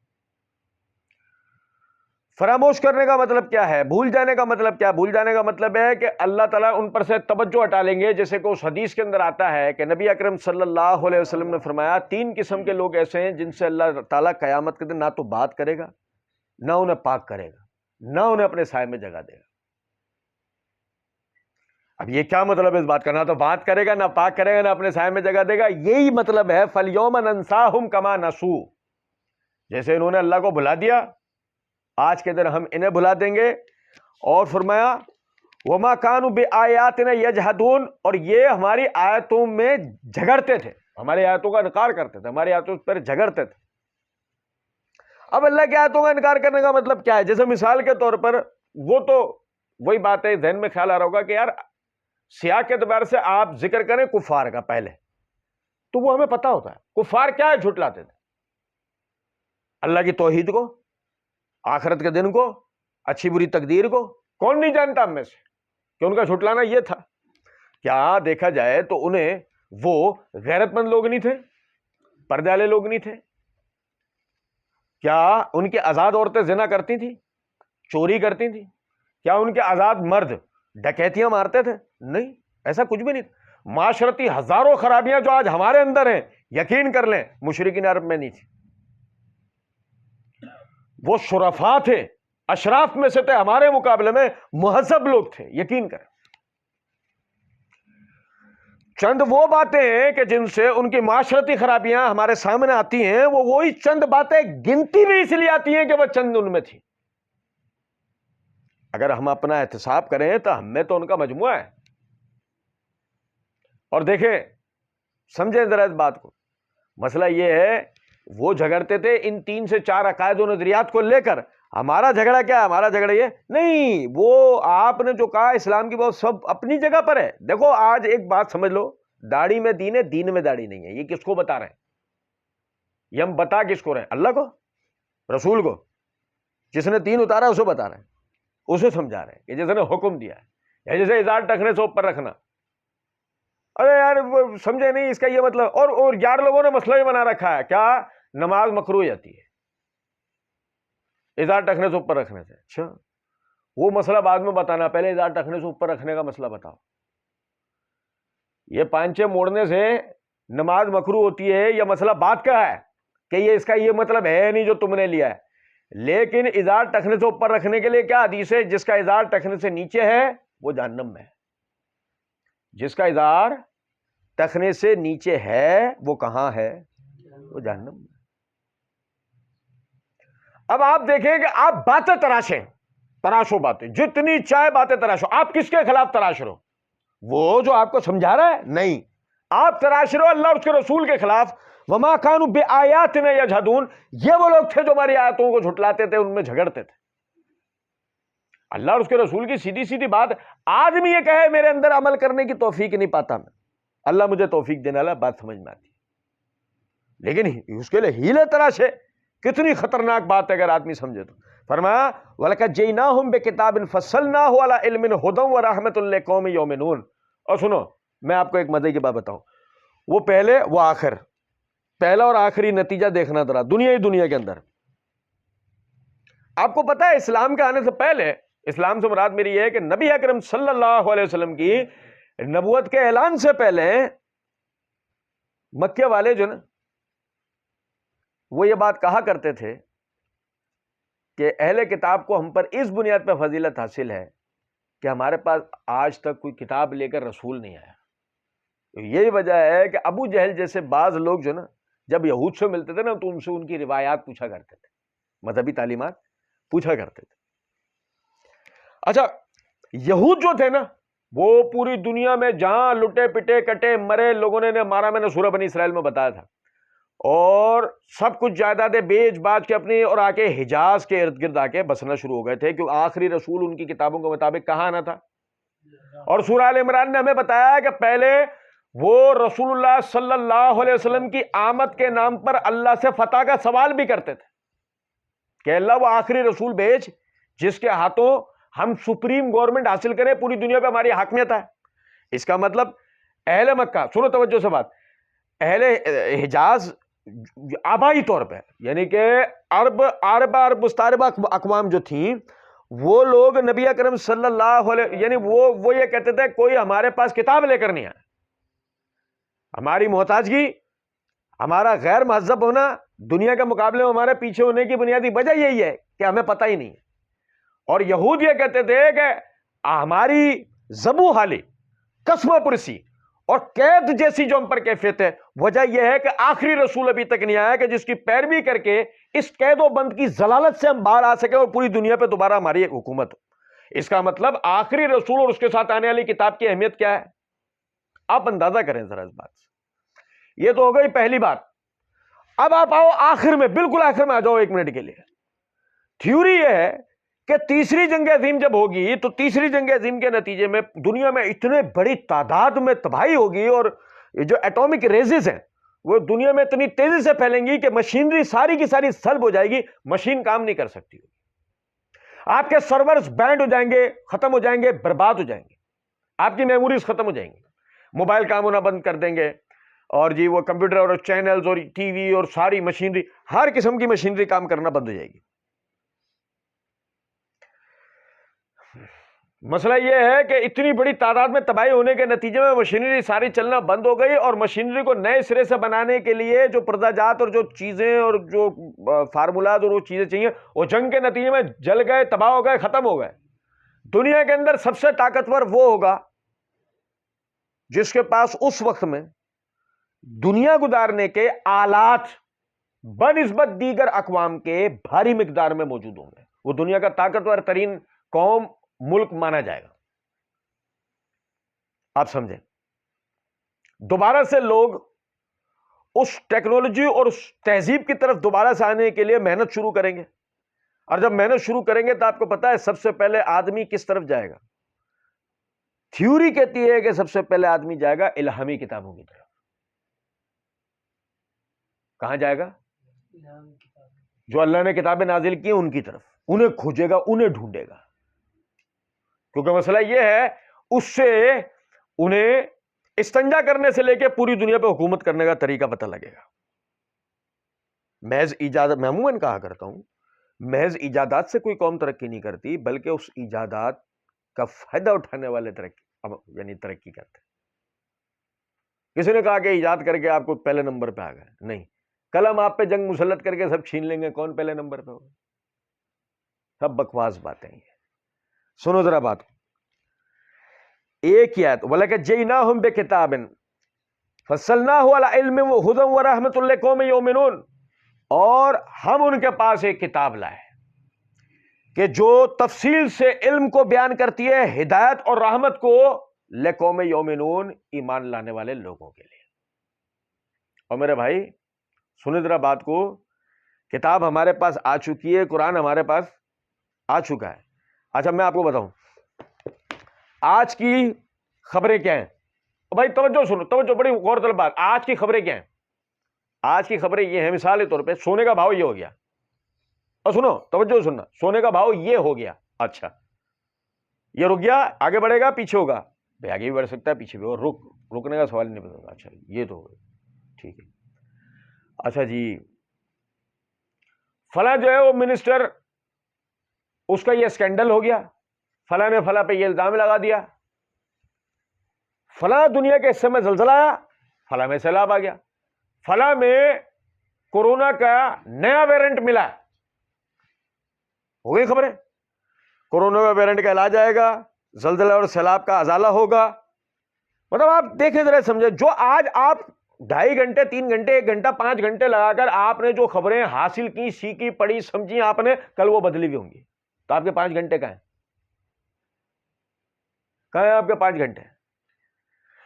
فراموش کرنے کا مطلب کیا ہے؟ بھول جانے کا مطلب کیا؟ بھول جانے کا مطلب ہے کہ اللہ تعالیٰ ان پر سے توجہ ہٹا لیں گے، جیسے کہ اس حدیث کے اندر آتا ہے کہ نبی اکرم صلی اللہ علیہ وسلم نے فرمایا 3 قسم کے لوگ ایسے ہیں جن سے اللہ تعالیٰ قیامت کے دن نہ تو بات کرے گا، نہ انہیں پاک کرے گا، نہ انہیں اپنے سائے میں جگہ دے گا۔ اب یہ کیا مطلب ہے اس بات کا؟ نہ تو بات کرے گا، نہ پاک کرے گا، نہ اپنے سائے میں جگہ دے گا۔ یہی مطلب ہے فَالْيَوْمَ نَنْسَاهُمْ كَمَا نَسُوا، جیسے انہوں نے اللہ کو بھلا دیا، آج کے دن ہم انہیں بھلا دیں گے۔ اور فرمایا وَمَا كَانُوا بِآيَاتِنَا يَجْحَدُونَ، اور یہ ہماری آیتوں میں جھگڑتے تھے، ہماری آیتوں کا انکار کرتے تھے، ہماری آیتوں پر جھگڑتے تھے۔ اب اللہ کی آیتوں کا انکار کرنے کا مطلب کیا ہے؟ جیسے مثال کے طور پر وہ تو وہی بات ہے، ذہن میں خیال آ رہا ہوگا کہ یار سیاق کے اعتبار سے آپ ذکر کریں کفار کا پہلے، تو وہ ہمیں پتہ ہوتا ہے کفار کیا ہے، جھٹلاتے تھے اللہ کی توحید کو، آخرت کے دن کو، اچھی بری تقدیر کو۔ کون نہیں جانتا ہم میں سے کہ ان کا جھٹلانا یہ تھا؟ کیا دیکھا جائے تو انہیں وہ غیرت مند لوگ نہیں تھے، پردے والے لوگ نہیں تھے؟ کیا ان کی آزاد عورتیں زنا کرتی تھیں، چوری کرتی تھیں؟ کیا ان کے آزاد مرد ڈکیتیاں مارتے تھے؟ نہیں، ایسا کچھ بھی نہیں تھا۔ معاشرتی ہزاروں خرابیاں جو آج ہمارے اندر ہیں، یقین کر لیں مشرکین عرب میں نہیں تھی۔ وہ شرفاء تھے، اشراف میں سے تھے، ہمارے مقابلے میں مہذب لوگ تھے، یقین کریں۔ چند وہ باتیں ہیں کہ جن سے ان کی معاشرتی خرابیاں ہمارے سامنے آتی ہیں، وہ وہی چند باتیں گنتی میں اس لیے آتی ہیں کہ وہ چند ان میں تھی۔ اگر ہم اپنا احتساب کریں تو ہم میں تو ان کا مجموعہ ہے۔ اور دیکھیں، سمجھیں ذرا اس بات کو، مسئلہ یہ ہے وہ جھگڑتے تھے ان 3 سے 4 عقائد و نظریات کو لے کر. ہمارا جھگڑا کیا ہے؟ ہمارا جھگڑا یہ نہیں. وہ آپ نے جو کہا اسلام کی بات سب اپنی جگہ پر ہے. دیکھو آج ایک بات سمجھ لو, داڑھی میں دین ہے, دین میں داڑھی نہیں ہے. یہ کس کو بتا رہے ہیں؟ یہ ہم بتا کس کو رہے ہیں؟ اللہ کو, رسول کو. جس نے دین اتارا اسے بتا رہے ہیں, اسے سمجھا رہے ہیں کہ جس نے حکم دیا ہے. یا جیسے ازار ٹخنے سے اوپر رکھنا, ارے یار وہ سمجھے نہیں اس کا یہ مطلب. اور 11 لوگوں نے مسئلہ یہ بنا رکھا ہے کیا, نماز مکروہ ہو جاتی ہے ازار ٹخنے سے اوپر رکھنے سے. اچھا وہ مسئلہ بعد میں بتانا, پہلے ازار ٹخنے سے اوپر رکھنے کا مسئلہ بتاؤ. یہ پانچے موڑنے سے نماز مکروہ ہوتی ہے, یہ مسئلہ بات کا ہے کہ یہ اس کا یہ مطلب ہے نہیں جو تم نے لیا ہے. لیکن ازار ٹخنے سے اوپر رکھنے کے لیے کیا حدیث ہے؟ جس کا ازار ٹخنے سے نیچے ہے وہ جہنم میں ہے. جس کا ازار ٹخنے سے نیچے ہے وہ کہاں ہے؟ وہ جہنم میں. اب آپ دیکھیں کہ آپ باتیں تراشو باتیں, جتنی چاہے باتیں تراشو. آپ کس کے خلاف تراش رہو؟ وہ جو آپ کو سمجھا رہا ہے نہیں, آپ تراش رہو اللہ اور اس کے رسول کے خلاف. وما کانوا بآیاتنا یجحدون, یہ وہ لوگ تھے جو ہماری آیاتوں کو جھٹلاتے تھے, ان میں جھگڑتے تھے. اللہ اور اس کے رسول کی سیدھی سیدھی بات. آدمی یہ کہے میرے اندر عمل کرنے کی توفیق نہیں پاتا میں, اللہ مجھے توفیق دینے والا, بات سمجھ میں آتی. لیکن اس کے لیے ہیلے تراشے, کتنی خطرناک بات ہے اگر آدمی سمجھے تو. فرمایا وَلَقَدْ جِئْنَاهُمْ بِكِتَابٍ فَصَّلْنَاهُ عَلَىٰ عِلْمٍ هُدًى وَرَحْمَةً لِّقَوْمٍ يُؤْمِنُونَ. اور سنو میں آپ کو ایک مزے کی بات بتاؤں, وہ پہلے وہ آخر, پہلا اور آخری نتیجہ دیکھنا ذرا دنیا کے اندر. آپ کو پتا ہے اسلام کے آنے سے پہلے, اسلام سے مراد میری یہ ہے کہ نبی اکرم صلی اللہ علیہ وسلم کی نبوت کے اعلان سے پہلے مکے والے جو نا وہ یہ بات کہا کرتے تھے کہ اہل کتاب کو ہم پر اس بنیاد پہ فضیلت حاصل ہے کہ ہمارے پاس آج تک کوئی کتاب لے کر رسول نہیں آیا. یہی وجہ ہے کہ ابو جہل جیسے بعض لوگ جو نا جب یہود سے ملتے تھے نا تو ان سے ان کی روایات پوچھا کرتے تھے, مذہبی تعلیمات پوچھا کرتے تھے. اچھا یہود جو تھے نا وہ پوری دنیا میں جہاں لٹے پٹے کٹے مرے لوگوں نے مارا, میں نے سورہ بنی اسرائیل میں بتایا تھا, اور سب کچھ جائیدادیں بیچ باچ کے اپنی اور آ کے حجاز کے ارد گرد آ کے بسنا شروع ہو گئے تھے, کیونکہ آخری رسول ان کی کتابوں کے مطابق کہاں آنا تھا. اور سورہ آل عمران نے ہمیں بتایا کہ پہلے وہ رسول اللہ صلی اللہ علیہ وسلم کی آمد کے نام پر اللہ سے فتح کا سوال بھی کرتے تھے کہ اللہ وہ آخری رسول بھیج جس کے ہاتھوں ہم سپریم گورنمنٹ حاصل کریں, پوری دنیا پہ ہماری حاکمیت ہے. اس کا مطلب اہل مکہ, سنو توجہ سے بات, اہل حجاز آبائی طور پہ یعنی کہ عرب مستعربہ اقوام جو تھیں وہ لوگ نبی اکرم صلی اللہ علیہ یعنی وہ یہ کہتے تھے کوئی ہمارے پاس کتاب لے کر نہیں آیا. ہماری محتاجگی, ہمارا غیر مہذب ہونا, دنیا کے مقابلے میں ہمارے پیچھے ہونے کی بنیادی وجہ یہی ہے کہ ہمیں پتہ ہی نہیں ہے. اور یہود یہ کہتے تھے کہ ہماری ذبو حالی, قسمہ پرسی اور قید جیسی جو ہم پر کیفیت ہے, وجہ یہ ہے کہ آخری رسول ابھی تک نہیں آیا کہ جس کی پیروی کر کے اس قید و بند کی ضلالت سے ہم باہر آ سکے اور پوری دنیا پہ دوبارہ ہماری ایک حکومت ہو. اس کا مطلب آخری رسول اور اس کے ساتھ آنے والی کتاب کی اہمیت کیا ہے, آپ اندازہ کریں ذرا اس بات سے. یہ تو ہو گئی پہلی بات. اب آپ آؤ آخر میں, بالکل آخر میں آ جاؤ 1 منٹ کے لیے. تھیوری یہ ہے کہ تیسری جنگ عظیم جب ہوگی تو تیسری جنگ عظیم کے نتیجے میں دنیا میں اتنے بڑی تعداد میں تباہی ہوگی, اور جو ایٹامک ریزز ہیں وہ دنیا میں اتنی تیزی سے پھیلیں گی کہ مشینری ساری کی ساری سلب ہو جائے گی, مشین کام نہیں کر سکتی. آپ کے سرورز بینڈ ہو جائیں گے, ختم ہو جائیں گے, برباد ہو جائیں گے, آپ کی میموریز ختم ہو جائیں گی, موبائل کام ہونا بند کر دیں گے, اور جی وہ کمپیوٹر اور چینلز اور ٹی وی اور ساری مشینری, ہر قسم کی مشینری کام کرنا بند ہو جائے گی. مسئلہ یہ ہے کہ اتنی بڑی تعداد میں تباہی ہونے کے نتیجے میں مشینری ساری چلنا بند ہو گئی, اور مشینری کو نئے سرے سے بنانے کے لیے جو پردہ جات اور جو چیزیں اور جو فارمولاز اور وہ چیزیں چاہیے وہ جنگ کے نتیجے میں جل گئے, تباہ ہو گئے, ختم ہو گئے. دنیا کے اندر سب سے طاقتور وہ ہوگا جس کے پاس اس وقت میں دنیا گزارنے کے آلات بنسبت دیگر اقوام کے بھاری مقدار میں موجود ہوں گے. وہ دنیا کا طاقتور ترین قوم, ملک مانا جائے گا. آپ سمجھیں, دوبارہ سے لوگ اس ٹیکنالوجی اور اس تہذیب کی طرف دوبارہ سے آنے کے لیے محنت شروع کریں گے. اور جب محنت شروع کریں گے تو آپ کو پتا ہے سب سے پہلے آدمی کس طرف جائے گا؟ تھیوری کہتی ہے کہ سب سے پہلے آدمی جائے گا الہامی کتابوں کی طرف. کہاں جائے گا؟ جو اللہ نے کتابیں نازل کی ان کی طرف. انہیں کھوجے گا, انہیں ڈھونڈے گا. کیونکہ مسئلہ یہ ہے اس سے انہیں استنجا کرنے سے لے کے پوری دنیا پہ حکومت کرنے کا طریقہ پتہ لگے گا. محض ایجاد, میں عموماً کہا کرتا ہوں, محض ایجادات سے کوئی قوم ترقی نہیں کرتی, بلکہ اس ایجادات کا فائدہ اٹھانے والے ترقی کرتے. کسی نے کہا کہ ایجاد کر کے آپ کو پہلے نمبر پہ آ گئے, نہیں. کل ہم آپ پہ جنگ مسلط کر کے سب چھین لیں گے, کون پہلے نمبر پہ ہوگا؟ سب بکواس باتیں ہیں. سنو ذرا بات کو. ایک ہی آیت, وَلَقَدْ بِكِتَابٍ فَصَّلْنَاهُ عَلَىٰ عِلْمٍ وَهُدًى وَرَحْمَةً لِقَوْمٍ يُؤْمِنُونَ, اور ہم ان کے پاس ایک کتاب لائے کہ جو تفصیل سے علم کو بیان کرتی ہے, ہدایت اور رحمت کو, لقوم یؤمنون, ایمان لانے والے لوگوں کے لیے. اور میرے بھائی سنیں ذرا بات کو, کتاب ہمارے پاس آ چکی ہے, قرآن ہمارے پاس آ چکا ہے. اچھا میں آپ کو بتاؤں آج کی خبریں کیا ہیں. بھائی توجہ سنو, توجہ, بڑی غور طلب بات. آج کی خبریں کیا ہیں؟ آج کی خبریں یہ ہیں, مثال کے طور پہ سونے کا بھاؤ یہ ہو گیا. اور سنو, توجہ سننا, سونے کا بھاؤ یہ ہو گیا. اچھا یہ رک گیا, آگے بڑھے گا پیچھے ہوگا؟ بھائی آگے بھی بڑھ سکتا ہے پیچھے بھی, اور رکنے کا سوال نہیں پتا. اچھا یہ تو ٹھیک ہے. اچھا جی فلاں جو ہے وہ منسٹر, اس کا یہ اسکینڈل ہو گیا, فلاں نے فلاں پہ یہ الزام لگا دیا, فلاں دنیا کے حصے میں زلزلہ آیا, فلاں میں سیلاب آ گیا, فلاں میں کورونا کا نیا ویرینٹ ملا. ہو گئی خبریں. کورونا کا ویرینٹ کا علاج آئے گا, زلزلہ اور سیلاب کا ازالہ ہوگا. مطلب آپ دیکھیں ذرا سمجھے, جو آج آپ 2.5 گھنٹے 3 گھنٹے 1 گھنٹہ 5 گھنٹے لگا کر آپ نے جو خبریں حاصل کی, سیکھی, پڑھی, سمجھی آپ نے, کل وہ بدلی بھی ہوں گی. تو آپ کے 5 گھنٹے کہاں ہیں؟ کہاں ہیں آپ کے 5 گھنٹے؟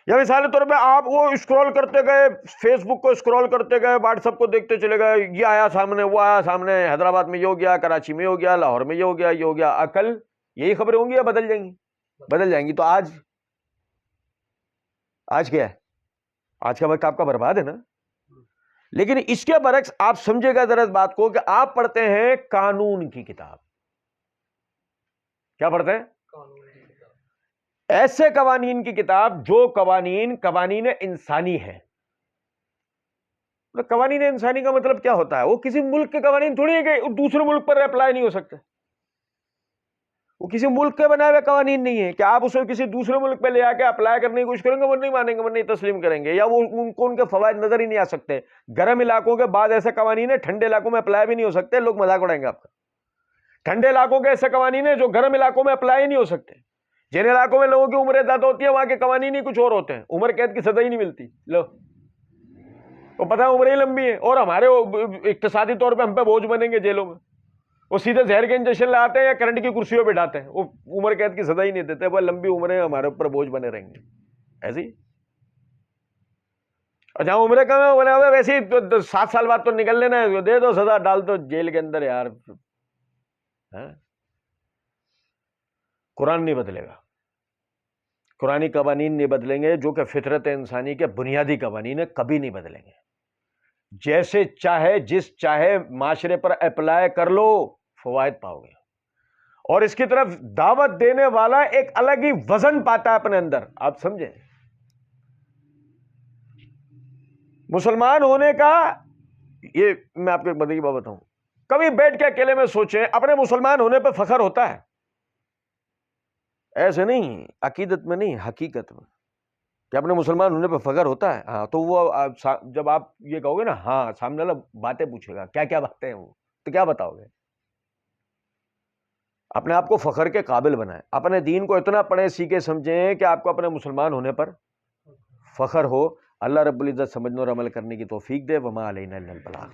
یا مثال کے طور پہ آپ وہ اسکرول کرتے گئے, فیس بک کو اسکرول کرتے گئے, واٹس ایپ کو دیکھتے چلے گئے, یہ آیا سامنے, وہ آیا سامنے, حیدرآباد میں یہ ہو گیا, کراچی میں یہ ہو گیا, لاہور میں یہ ہو گیا, یہ ہو گیا. کل یہی خبریں ہوں گی یا بدل جائیں گی؟ بدل جائیں گی. تو آج کیا ہے؟ آج کا وقت آپ کا برباد ہے نا. لیکن اس کے برعکس آپ سمجھے گا ذرا اس بات کو کہ آپ پڑھتے ہیں قانون کی کتاب. کیا پڑھتے ہیں؟ ایسے قوانین کی کتاب جو قوانین انسانی ہیں. قوانین انسانی کا مطلب کیا ہوتا ہے؟ وہ کسی ملک کے قوانین تھوڑی ہے کہ دوسرے ملک پر اپلائی نہیں ہو سکتے. وہ کسی ملک کے بنائے ہوئے قوانین نہیں ہے کہ آپ اسے کسی دوسرے ملک پہ لے آ کے اپلائی کرنے کی کوشش کریں گے, وہ نہیں مانیں گے, وہ نہیں تسلیم کریں گے, یا وہ ان کو ان کے فوائد نظر ہی نہیں آ سکتے. گرم علاقوں کے بعد ایسے قوانین ہیں ٹھنڈے علاقوں میں اپلائی بھی نہیں ہو سکتے. لوگ مذاق اڑائیں گے آپ کا. ٹھنڈے علاقوں کے ایسے قوانین ہیں جو گرم علاقوں میں اپلائی نہیں ہو سکتے. جن علاقوں میں لوگوں کی عمریں زیادہ ہوتی ہے وہاں کے قوانین ہی کچھ اور ہوتے ہیں, عمر قید کی سزا ہی نہیں ملتی. لو وہ پتہ ہے عمریں ہی لمبی ہیں, اور ہمارے اقتصادی طور پہ ہم پہ بوجھ بنیں گے جیلوں میں. وہ سیدھے زہر کے انجیکشن لاتے ہیں یا کرنٹ کی کرسیوں پہ بٹھاتے ہیں, وہ عمر قید کی سزا ہی نہیں دیتے. وہ لمبی عمریں ہمارے اوپر بوجھ بنے رہیں گے ایسے ہی. اور جہاں عمریں کم ہے بولے ویسے ہی 7 سال بعد تو نکل لینا ہے, دے دو سزا, ڈال دو جیل کے اندر یار. قرآن نہیں بدلے گا, قرآنی قوانین نہیں بدلیں گے جو کہ فطرت انسانی کے بنیادی قوانین ہیں, کبھی نہیں بدلیں گے. جیسے چاہے جس چاہے معاشرے پر اپلائی کر لو, فوائد پاؤ گے. اور اس کی طرف دعوت دینے والا ایک الگ ہی وزن پاتا ہے اپنے اندر. آپ سمجھیں, مسلمان ہونے کا یہ میں آپ کو ایک بدی بات بتاؤں, کبھی بیٹھ کے اکیلے میں سوچیں اپنے مسلمان ہونے پہ فخر ہوتا ہے؟ ایسے نہیں, عقیدت میں نہیں, حقیقت میں, کہ اپنے مسلمان ہونے پہ فخر ہوتا ہے. ہاں تو وہ جب آپ یہ کہو گے نا, ہاں سامنے والا باتیں پوچھے گا, کیا کیا باتیں ہیں وہ, تو کیا بتاؤ گے؟ اپنے آپ کو فخر کے قابل بنائیں, اپنے دین کو اتنا پڑھیں سیکھیں سمجھیں کہ آپ کو اپنے مسلمان ہونے پر فخر ہو. اللہ رب العزت سمجھنے اور عمل کرنے کی توفیق دے. وما علینا الا البلاغ.